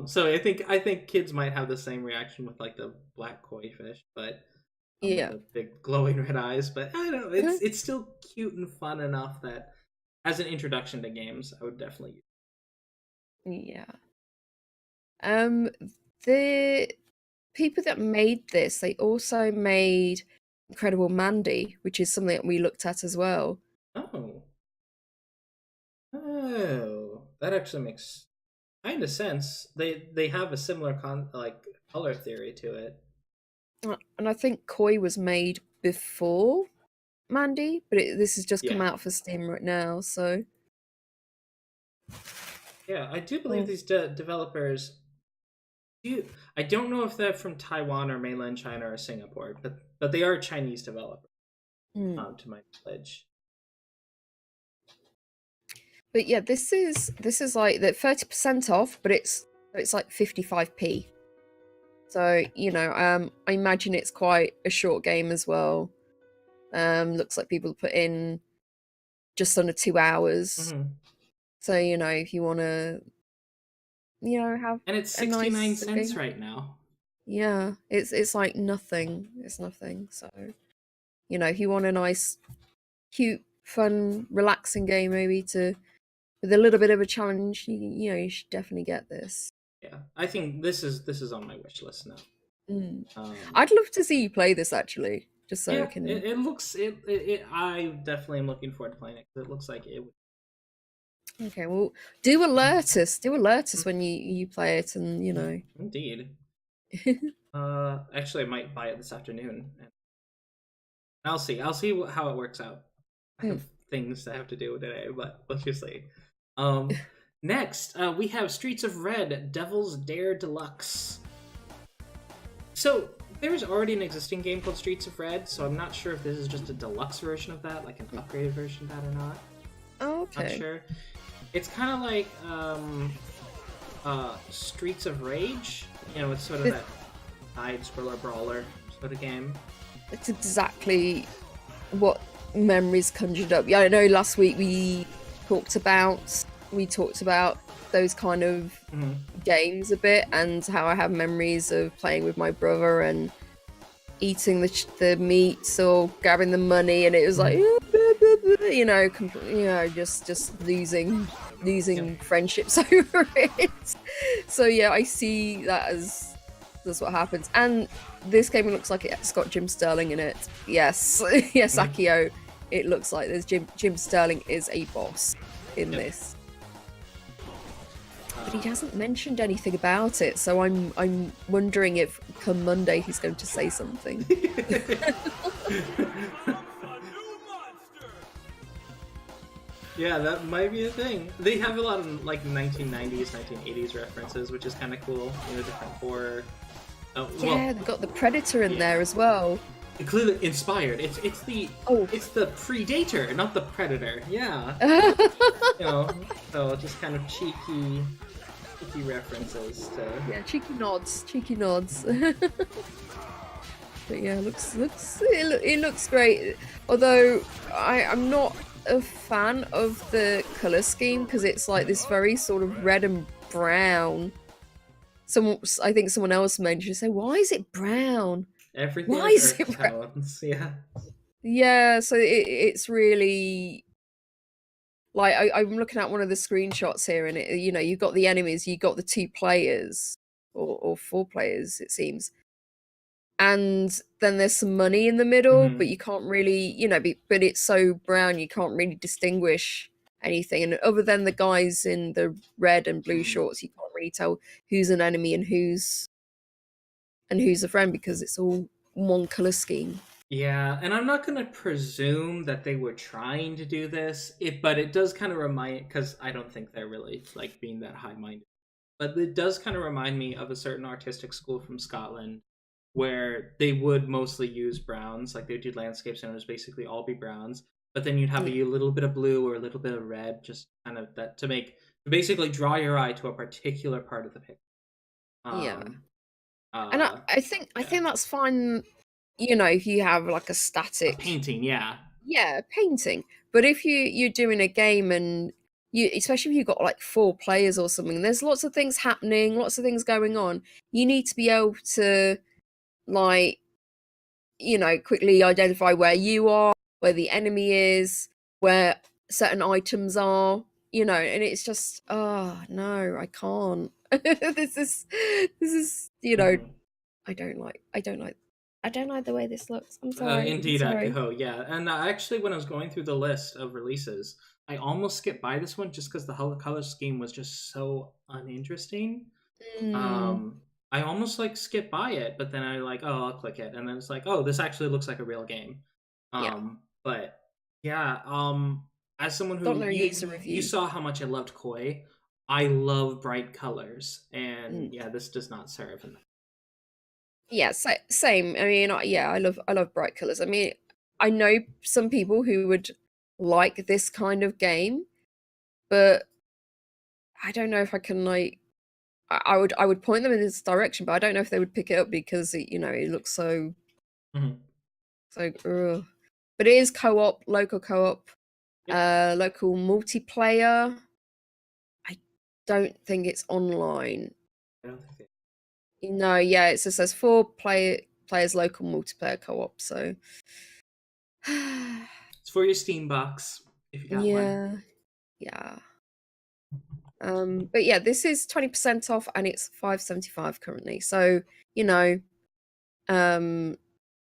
So I think kids might have the same reaction with the black koi fish, but the big glowing red eyes. But I don't know, it's still cute and fun enough that as an introduction to games, I would definitely use it. Yeah. The people that made this, they also made Incredible Mandy, which is something that we looked at as well. Oh, that actually makes kind of sense. They have a similar color theory to it. And I think Koi was made before Mandy, but this has just come out for Steam right now, so. Yeah, I do believe these developers. I don't know if they're from Taiwan or mainland China or Singapore, but they are Chinese developers, to my knowledge. But yeah, this is the 30% off, but it's 55p. So I imagine it's quite a short game as well. Looks like people put in just under 2 hours. So if you want to, have, and it's 69 cents right now. Yeah, it's nothing. It's nothing. So, if you want a nice, cute, fun, relaxing game, maybe with a little bit of a challenge, you should definitely get this. Yeah, I think this is on my wish list now. I'd love to see you play this actually, just so I can. It looks. I definitely am looking forward to playing it because it looks like it would. Okay, well, do alert us when you play it, and Indeed. Actually, I might buy it this afternoon. I'll see how it works out. I have things I have to do today, but let's just see. Next, we have Streets of Red, Devil's Dare Deluxe. So there's already an existing game called Streets of Red, so I'm not sure if this is just a deluxe version of that, an upgraded version of that or not. Oh, okay. Not sure. It's kind of like Streets of Rage. It's sort of that side-scroller brawler sort of game. It's exactly what memories conjured up. Yeah, I know last week we talked about those kind of games a bit, and how I have memories of playing with my brother and eating the meat or grabbing the money, and it was just losing friendships over it. So yeah, I see that as that's what happens. And this game looks like it's got Jim Sterling in it. Yes, yes, Akio. It looks like there's Jim Sterling is a boss in this. but he hasn't mentioned anything about it. So I'm wondering if come Monday he's going to say something. Yeah, that might be a thing. They have a lot of like 1990s, 1980s references, which is kind of cool. You know, different horror. Yeah, Well, they've got the Predator in yeah. there as well. clearly inspired. It's the Predator, not the Predator. Yeah. You know, so just kind of cheeky references to. Yeah, cheeky nods. But yeah, it looks great. Although I'm not a fan of the color scheme because it's like this very sort of red and brown. I think someone else mentioned, say, why is it brown? Everything. Why is it brown? Yeah. Yeah, so it's really like I'm looking at one of the screenshots here, and it, you know, you've got the enemies, you've got the 2 players or 4 players, it seems. And then there's some money in the middle, but you can't really, you know, but it's so brown you can't really distinguish anything. And other than the guys in the red and blue shorts, you can't really tell who's an enemy and who's a friend because it's all one color scheme. Yeah, and I'm not going to presume that they were trying to do this, but it does kind of remind, because I don't think they're really like being that high-minded, but it does kind of remind me of a certain artistic school from Scotland where they would mostly use browns, like they would do landscapes and it was basically all be browns, but then you'd have a little bit of blue or a little bit of red, just kind of that to basically draw your eye to a particular part of the picture. And I think that's fine, you know, if you have like a static painting, painting. But if you're doing a game and especially if you've got like 4 players or something, there's lots of things happening, lots of things going on. You need to be able to, like, you know, quickly identify where you are, where the enemy is, where certain items are, you know, and it's just, oh no, I can't. This is, you know, I don't like the way this looks. I'm sorry. Indeed, yeah. And actually, when I was going through the list of releases, I almost skipped by this one just because the color scheme was just so uninteresting. I almost like skipped by it, but then I like, oh, I'll click it, and then it's like, oh, this actually looks like a real game. But yeah, as someone who you saw how much I loved Koi, I love bright colors, and yeah, this does not serve in that. Yeah, same. I mean, I love bright colors. I mean, I know some people who would like this kind of game, but I don't know if I can like. I would point them in this direction, but I don't know if they would pick it up because it, you know, it looks so. So, but it is co-op, local co-op, local multiplayer. I don't think it's online. I don't think No, yeah, it just says 4 players local multiplayer co-op, so it's for your Steam box if you got one. Yeah. But yeah, this is 20% off and it's $5.75 currently. So, you know,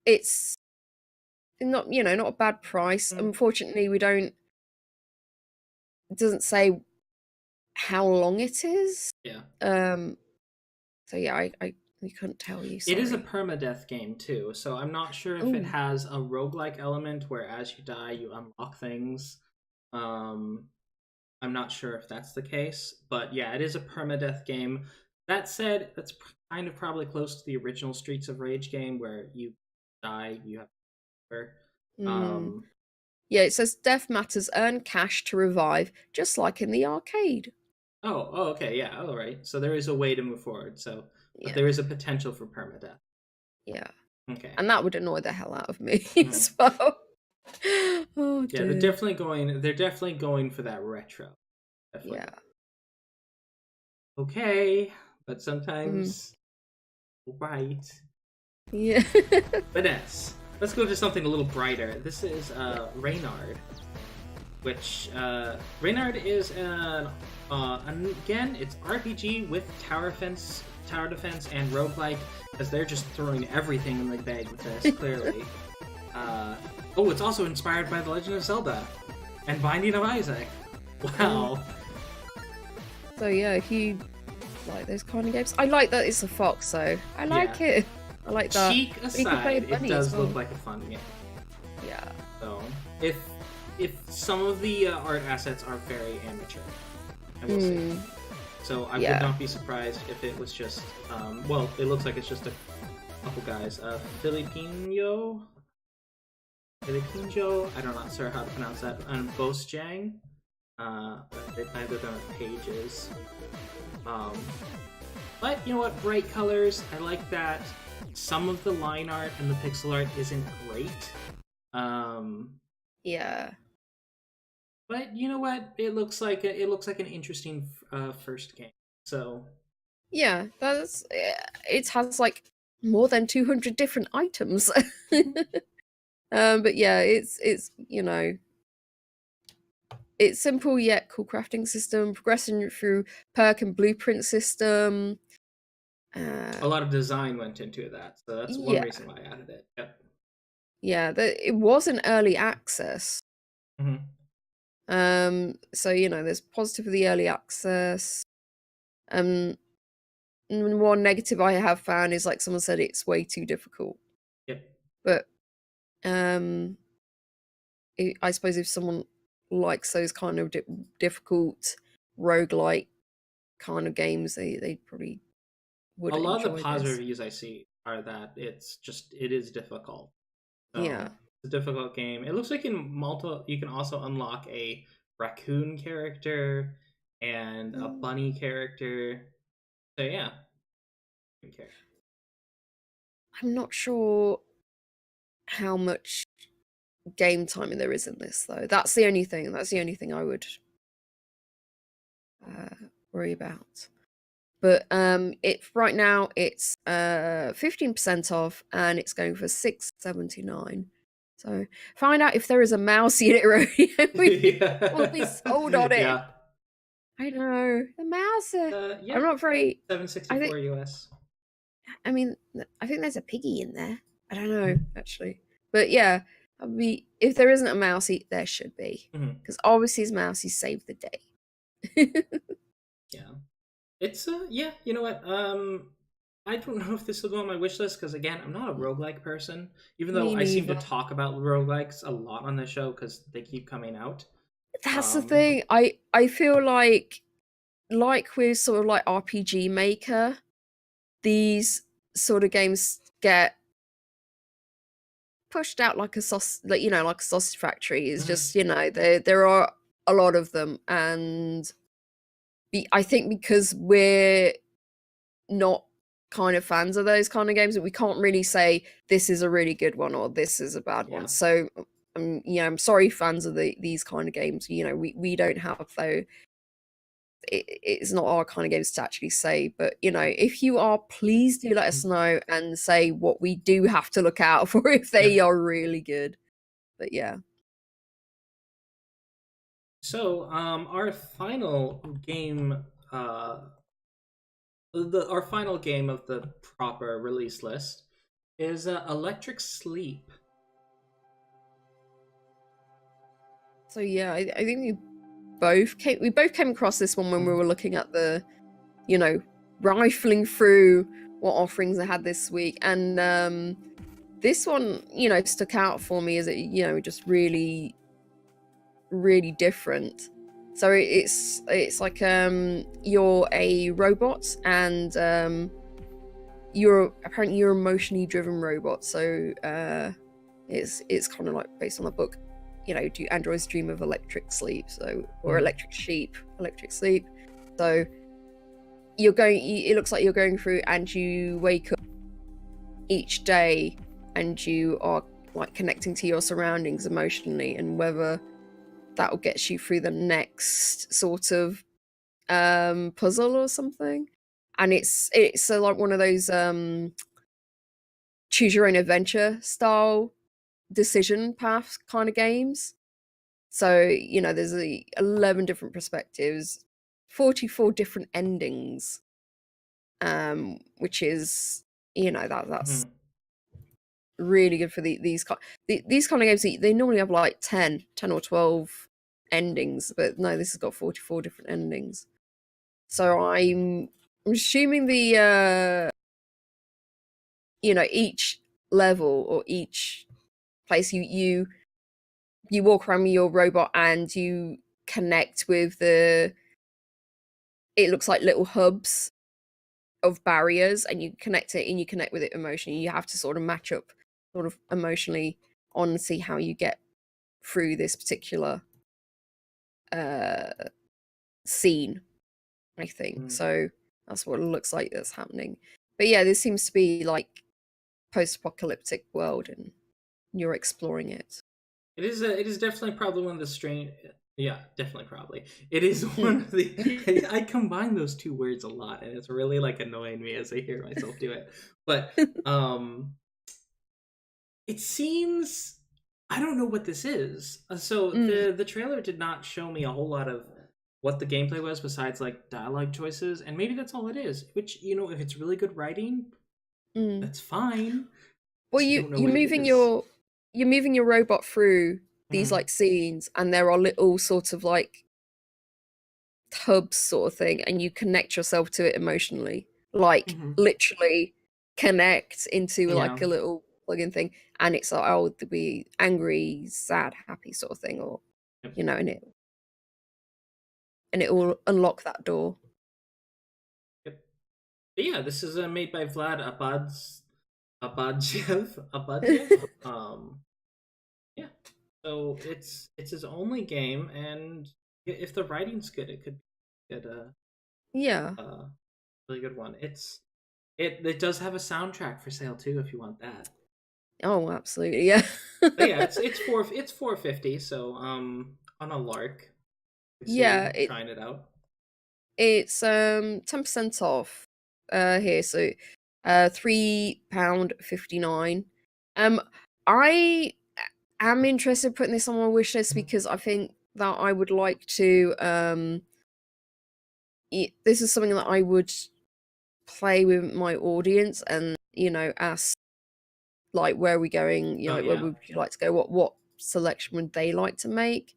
it's not, you know, not a bad price. Unfortunately, it doesn't say how long it is. Yeah. So yeah, I couldn't tell you. Sorry. It is a permadeath game too, so I'm not sure if it has a roguelike element where as you die you unlock things. I'm not sure if that's the case, but yeah, it is a permadeath game. That said, that's kind of probably close to the original Streets of Rage game where you die, you have to yeah, it says death matters, earn cash to revive, just like in the arcade. Oh, okay, yeah, all right. So there is a way to move forward. So, but there is a potential for permadeath. Yeah. Okay. And that would annoy the hell out of me as well. Oh, yeah, they're definitely going for that retro. Definitely. Yeah. Okay, but sometimes right. Yeah. But let's go to something a little brighter. This is Reynard, which Reynard is again, it's RPG with tower defense, and roguelike, because they're just throwing everything in the bag with this, clearly. It's also inspired by The Legend of Zelda and Binding of Isaac. Wow. So yeah, if you like those kind of games, I like that it's a fox. So I like it. I like that. Cheek But you can play a aside, it bunny does as well. look like a fun game. Yeah. So if some of the art assets are very amateur, I will say. So I would not be surprised if it was just well, it looks like it's just a couple guys. Filipino, I'm not sure how to pronounce that, and Bosjang. Neither of them have pages. But you know what? Bright colors. I like that. Some of the line art and the pixel art isn't great. Yeah. But you know what? It looks like an interesting first game. So Yeah, it has like more than 200 different items. But yeah, it's it's simple yet cool crafting system, progressing through perk and blueprint system. A lot of design went into that, so that's one reason why I added it. Yep. Yeah, it was an early access. Mm-hmm. So there's positive for the early access. One negative I have found is like someone said it's way too difficult. Yep. But I suppose if someone likes those kind of difficult roguelike kind of games, they probably would. A lot of the enjoy positive this. reviews I see are that it is difficult. So Yeah. It's a difficult game. It looks like you can also unlock a raccoon character and a bunny character. So yeah. Okay. I'm not sure how much game timing there is in this though. That's the only thing I would worry about. But right now it's 15% off and it's going for $6.79. So find out if there is a mouse in it, Rory. We'll be sold on it. Yeah. I know the mouse. Yeah. I'm not very. $7.64 US. I mean, I think there's a piggy in there. I don't know actually, but yeah, if there isn't a mousey, there should be, because obviously his mousey saved the day. Yeah, it's yeah. You know what? I don't know if this will go on my wish list because again, I'm not a roguelike person. Even though I seem to talk about roguelikes a lot on the show because they keep coming out. That's the thing. I feel like with sort of like RPG Maker, these sort of games get pushed out like a sausage, like a sausage factory. It's just there are a lot of them, and I think because we're not kind of fans of those kind of games, that we can't really say this is a really good one or this is a bad one. So I'm sorry, fans of these kind of games. We don't have though. It's not our kind of games to actually say, but if you are, please do let us know and say what we do have to look out for if they are really good. But yeah. So our final game our final game of the proper release list is Electric Sleep. So yeah, I think we both came across this one when we were looking at the rifling through what offerings I had this week, and this one stuck out for me as it just really different. So it's like you're a robot, and you're emotionally driven robot. So it's kind of like based on a book. Do androids dream of electric sleep? Or electric sheep, electric sleep. So it looks like you're going through, and you wake up each day, and you are like connecting to your surroundings emotionally, and whether that will get you through the next sort of puzzle or something. And it's like one of those choose your own adventure style decision path kind of games. So there's 11 different perspectives, 44 different endings, which is that's really good for these kind of games. They normally have like 10 or 12 endings, but no, this has got 44 different endings. So I'm assuming the each level or each place you walk around with your robot and you connect with it looks like little hubs of barriers, and you connect it and you connect with it emotionally. You have to sort of match up sort of emotionally on and see how you get through this particular scene, I think. So that's what it looks like that's happening. But yeah, this seems to be like post-apocalyptic world and you're exploring it. It is definitely probably one of the strange. Yeah, definitely probably. It is one of the. I combine those two words a lot, and it's really like annoying me as I hear myself do it. But it seems I don't know what this is. So the trailer did not show me a whole lot of what the gameplay was besides like dialogue choices, and maybe that's all it is. Which if it's really good writing, that's fine. Well, you're moving your robot through these like scenes, and there are little sort of like hubs sort of thing, and you connect yourself to it emotionally, like literally connect into like a little plug-in thing, and it's like, oh, to be angry, sad, happy sort of thing, or and it will unlock that door. Yep. But yeah, this is made by Vlad Abadjev. Yeah. So it's his only game, and if the writing's good, it could be good. Really good one. It does have a soundtrack for sale too, if you want that. Oh, absolutely, yeah. But yeah, it's $450, so on a lark. Yeah, trying it out. It's 10% off here, so £3.59. I am interested in putting this on my wish list because I think that I would like to this is something that I would play with my audience and ask like, where are we going, where would you like to go, what selection would they like to make.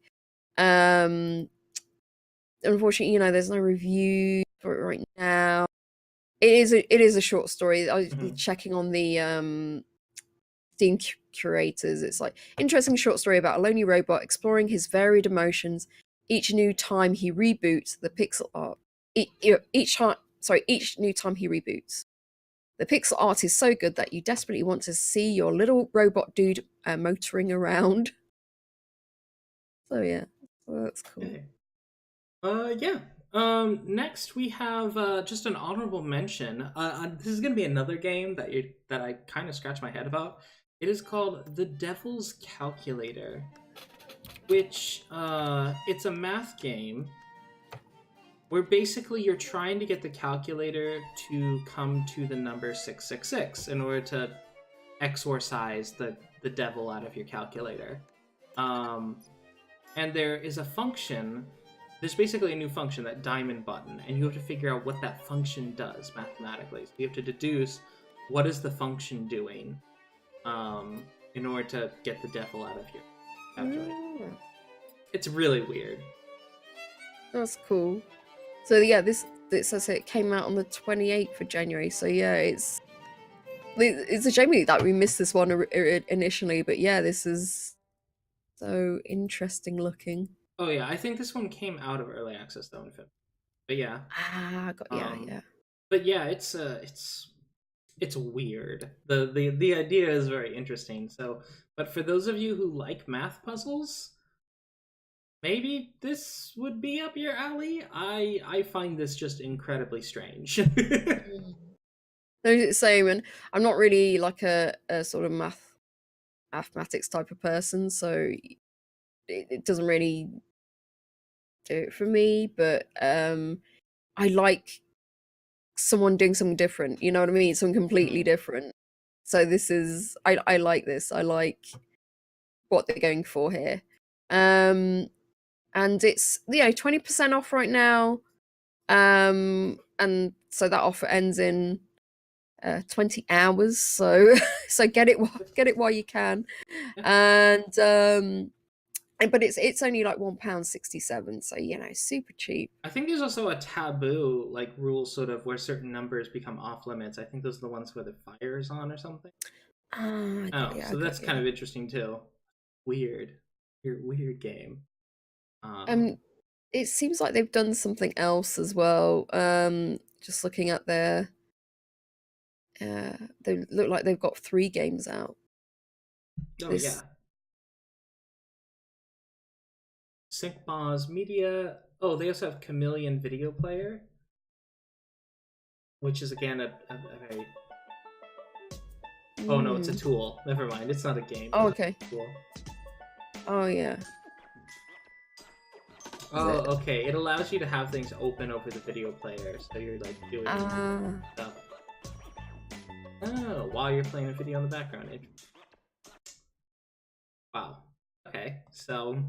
Unfortunately, there's no review for it right now. It is a short story. I was checking on the Steam curators. It's like interesting short story about a lonely robot exploring his varied emotions each new time he reboots the pixel art. Each new time he reboots. The pixel art is so good that you desperately want to see your little robot dude motoring around. So yeah, well, that's cool. Okay. Next we have just an honorable mention. This is gonna be another game that I kind of scratch my head about. It is called The Devil's Calculator, which it's a math game where basically you're trying to get the calculator to come to the number 666 in order to exorcise the devil out of your calculator. And there is a function. There's basically a new function, that diamond button, and you have to figure out what that function does mathematically. So you have to deduce what is the function doing in order to get the devil out of your calculator. It's really weird. That's cool. So yeah, it says it came out on the 28th of January. So yeah, it's a shame that we missed this one initially, but yeah, this is so interesting looking. Oh yeah, I think this one came out of early access though in February. But yeah. Yeah. But yeah, it's weird. The idea is very interesting. So, but for those of you who like math puzzles, maybe this would be up your alley. I find this just incredibly strange. Same, and I'm not really like a sort of mathematics type of person, so it doesn't really do it for me. But I like someone doing something different. You know what I mean? Something completely different. So this is I like this. I like what they're going for here. And it's 20% off right now. And so that offer ends in 20 hours. So get it while you can. And but it's only like £1.67, so super cheap. I think there's also a taboo like rule sort of where certain numbers become off limits. I think those are the ones where the fire is on or something. So that's kind of interesting too. Weird game. It seems like they've done something else as well. Just looking at their, they look like they've got 3 games out. Yeah. Syncbaz Media. Oh, they also have Chameleon Video Player, which is again a very. Oh no, it's a tool. Never mind, it's not a game. Oh, okay. Tool. Oh yeah. Oh, okay. It allows you to have things open over the video player, so you're like doing stuff. Oh, while you're playing a video in the background. Wow. Okay, so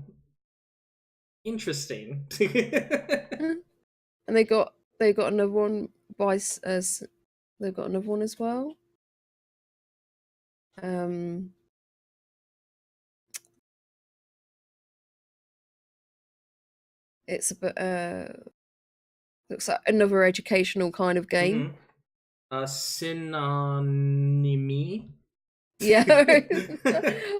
interesting. And they got another one they've got another one as well. It's a bit looks like another educational kind of game. Synonymy. Yeah. I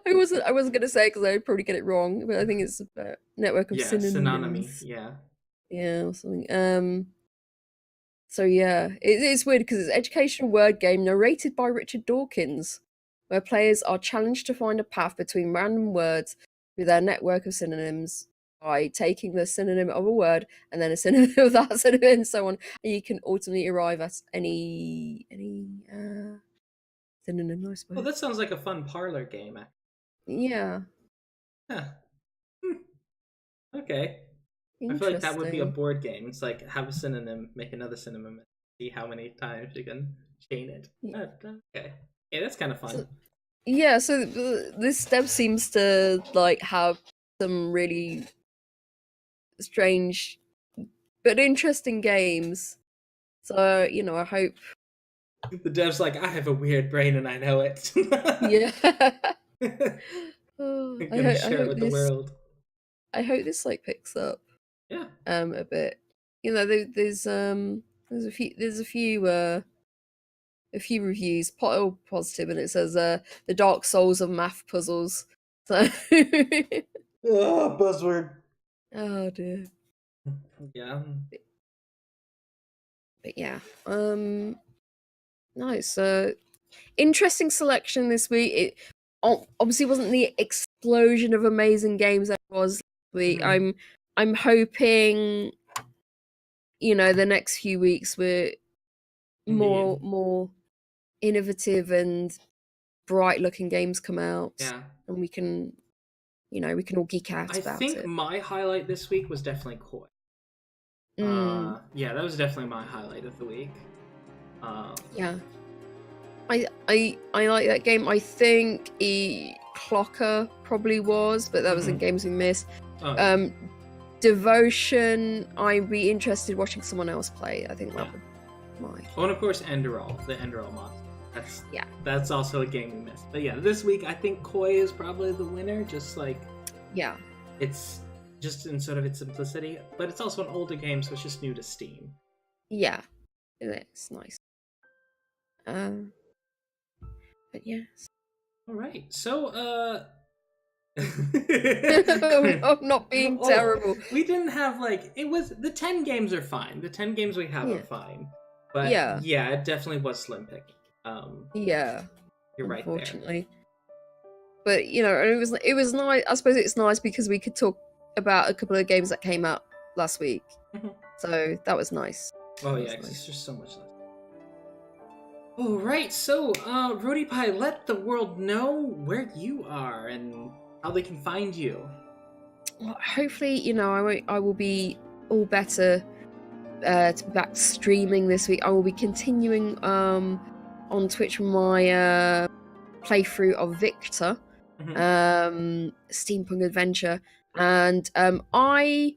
wasn't gonna say because I would probably get it wrong, but I think it's a network of synonyms. Yeah, or something. So yeah, it's weird because it's an educational word game narrated by Richard Dawkins, where players are challenged to find a path between random words with their network of synonyms by taking the synonym of a word and then a synonym of that synonym and so on, and you can ultimately arrive at any synonym, I suppose. Well, that sounds like a fun parlor game. Yeah. Huh. Okay. I feel like that would be a board game. It's like have a synonym, make another synonym, and see how many times you can chain it. Okay. Yeah, that's kind of fun. So this dev seems to like have some really strange but interesting games. So, I hope the dev's like, I have a weird brain and I know it. Yeah. I'm gonna share it with the world. I hope this like picks up. Yeah. A bit. There's a few reviews, positive, and it says the Dark Souls of math puzzles. So buzzword. Oh dear. Yeah. But yeah. Nice. Interesting selection this week. It obviously wasn't the explosion of amazing games that it was last week. I'm hoping the next few weeks were more innovative and bright looking games come out. Yeah. And we can all geek out about it. I think my highlight this week was definitely Koi. Yeah, that was definitely my highlight of the week. Yeah. I like that game. I think Clocker probably was, but that was in games we missed. Devotion, I'd be interested watching someone else play. I think that would my. Oh, and of course Enderal, the Enderal mod. That's also a game we missed. But yeah, this week I think Koi is probably the winner. Just like it's just in sort of its simplicity, but it's also an older game, so it's just new to Steam. Yeah, it's nice. But yes. All right, so I'm not being terrible. We didn't have it was the 10 games are fine. The 10 games we have are fine. But yeah, it definitely was slim pick. You're right there. Unfortunately. But it was nice. I suppose it's nice because we could talk about a couple of games that came out last week. So that was nice. Oh yeah, because there's just so much left. All right, so Rudy Pie, let the world know where you are and how they can find you. Well, hopefully, I will be all better to be back streaming this week. I will be continuing on Twitch my playthrough of Victor, Steampunk Adventure, and I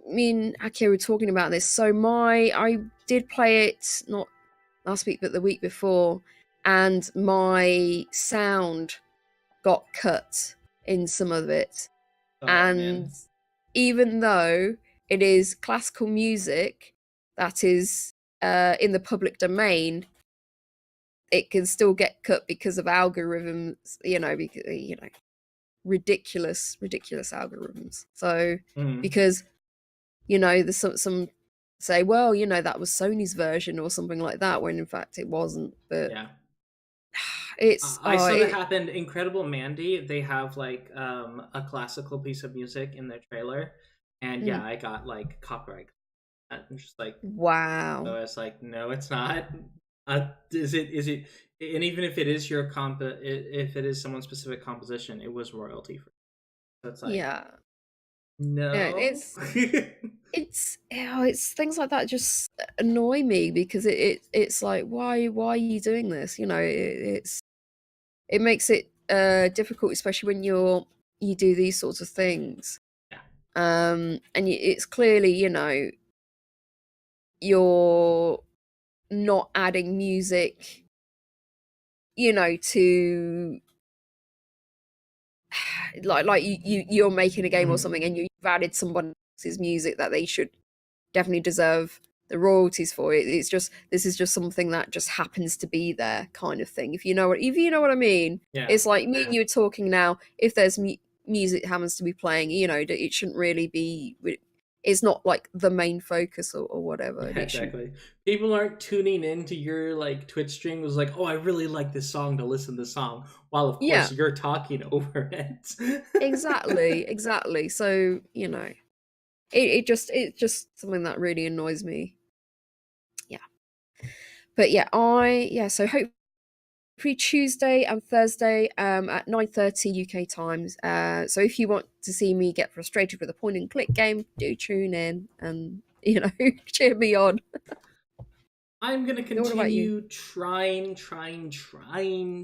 mean, Akira were talking about this. So I did play it not last week but the week before, and my sound got cut in some of it. Oh, and man. even though it is classical music that is in the public domain, it can still get cut because of algorithms, because ridiculous algorithms. So because there's some say, well, that was Sony's version or something like that, when in fact it wasn't. But yeah, it's I saw that happened. Incredible Mandy, they have like a classical piece of music in their trailer, and yeah, I got like copyright. I'm just like, wow. So I was like, no, it's not. Is it? And even if it is if it is someone's specific composition, it was royalty free. So it's like, Yeah. no. It's things like that just annoy me, because it's like, why are you doing this? It makes it difficult, especially when you do these sorts of things. Yeah. And it's clearly, you're not adding music, to like you're making a game or something, and you've added someone else's music that they should definitely deserve the royalties for it. It's just, this is just something that just happens to be there, kind of thing. If you know what I mean. Yeah. It's like me and you are talking now. If there's music that happens to be playing, it shouldn't really be. It's not like the main focus or whatever. Yeah, exactly. People aren't tuning into your like Twitch stream was like, oh, I really like this song, to listen to the song, while of course you're talking over it. Exactly. So it's just something that really annoys me. Yeah. But so hopefully Tuesday and Thursday at 9:30 UK times. So if you want to see me get frustrated with a point and click game, do tune in and cheer me on. I'm gonna continue trying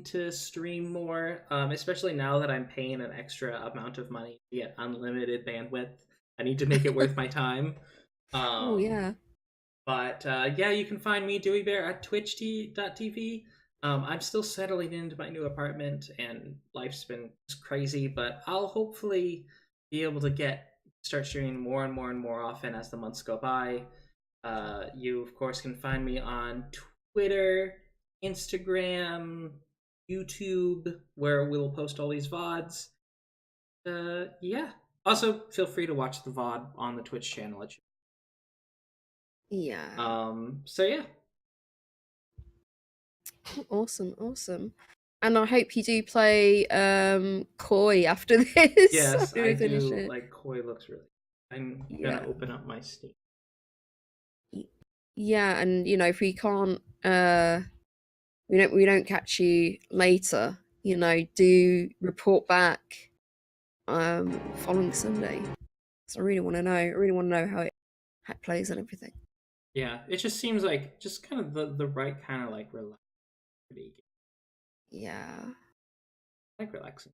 to stream more, especially now that I'm paying an extra amount of money to get unlimited bandwidth. I need to make it worth my time. Oh yeah. But yeah, you can find me, Dewey Bear, at twitch.tv. I'm still settling into my new apartment, and life's been just crazy, but I'll hopefully be able to start streaming more and more often as the months go by. You, of course, can find me on Twitter, Instagram, YouTube, where we'll post all these VODs. Yeah. Also, feel free to watch the VOD on the Twitch channel. Yeah. So yeah. Awesome. And I hope you do play Koi after this. Yes, I do. Like, Koi looks really. I'm gonna open up my Steam. Yeah, and if we can't we don't catch you later, do report back following Sunday. So I really want to know how it plays and everything. Yeah, it just seems like just kind of the right kind of like relaxing. Yeah. I like relaxing.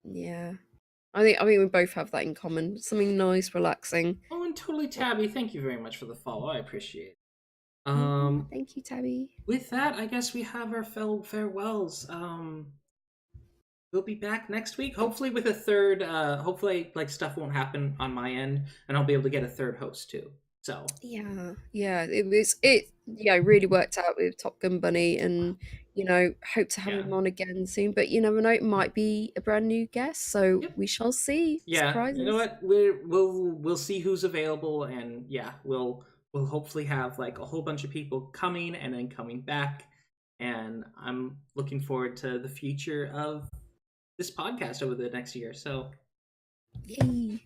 Yeah. I think we both have that in common. Something nice, relaxing. Oh, and totally, Tabby. Thank you very much for the follow. I appreciate it. Thank you, Tabby. With that, I guess we have our farewells. We'll be back next week, hopefully with a third. Hopefully, like, stuff won't happen on my end, and I'll be able to get a third host too. So yeah, it really worked out with Top Gun Bunny, and hope to have him on again soon. But you never know, it might be a brand new guest, so we shall see. Yeah, surprises. You know what? We'll see who's available, and yeah, we'll hopefully have like a whole bunch of people coming and then coming back, and I'm looking forward to the future of this podcast over the next year. So yay.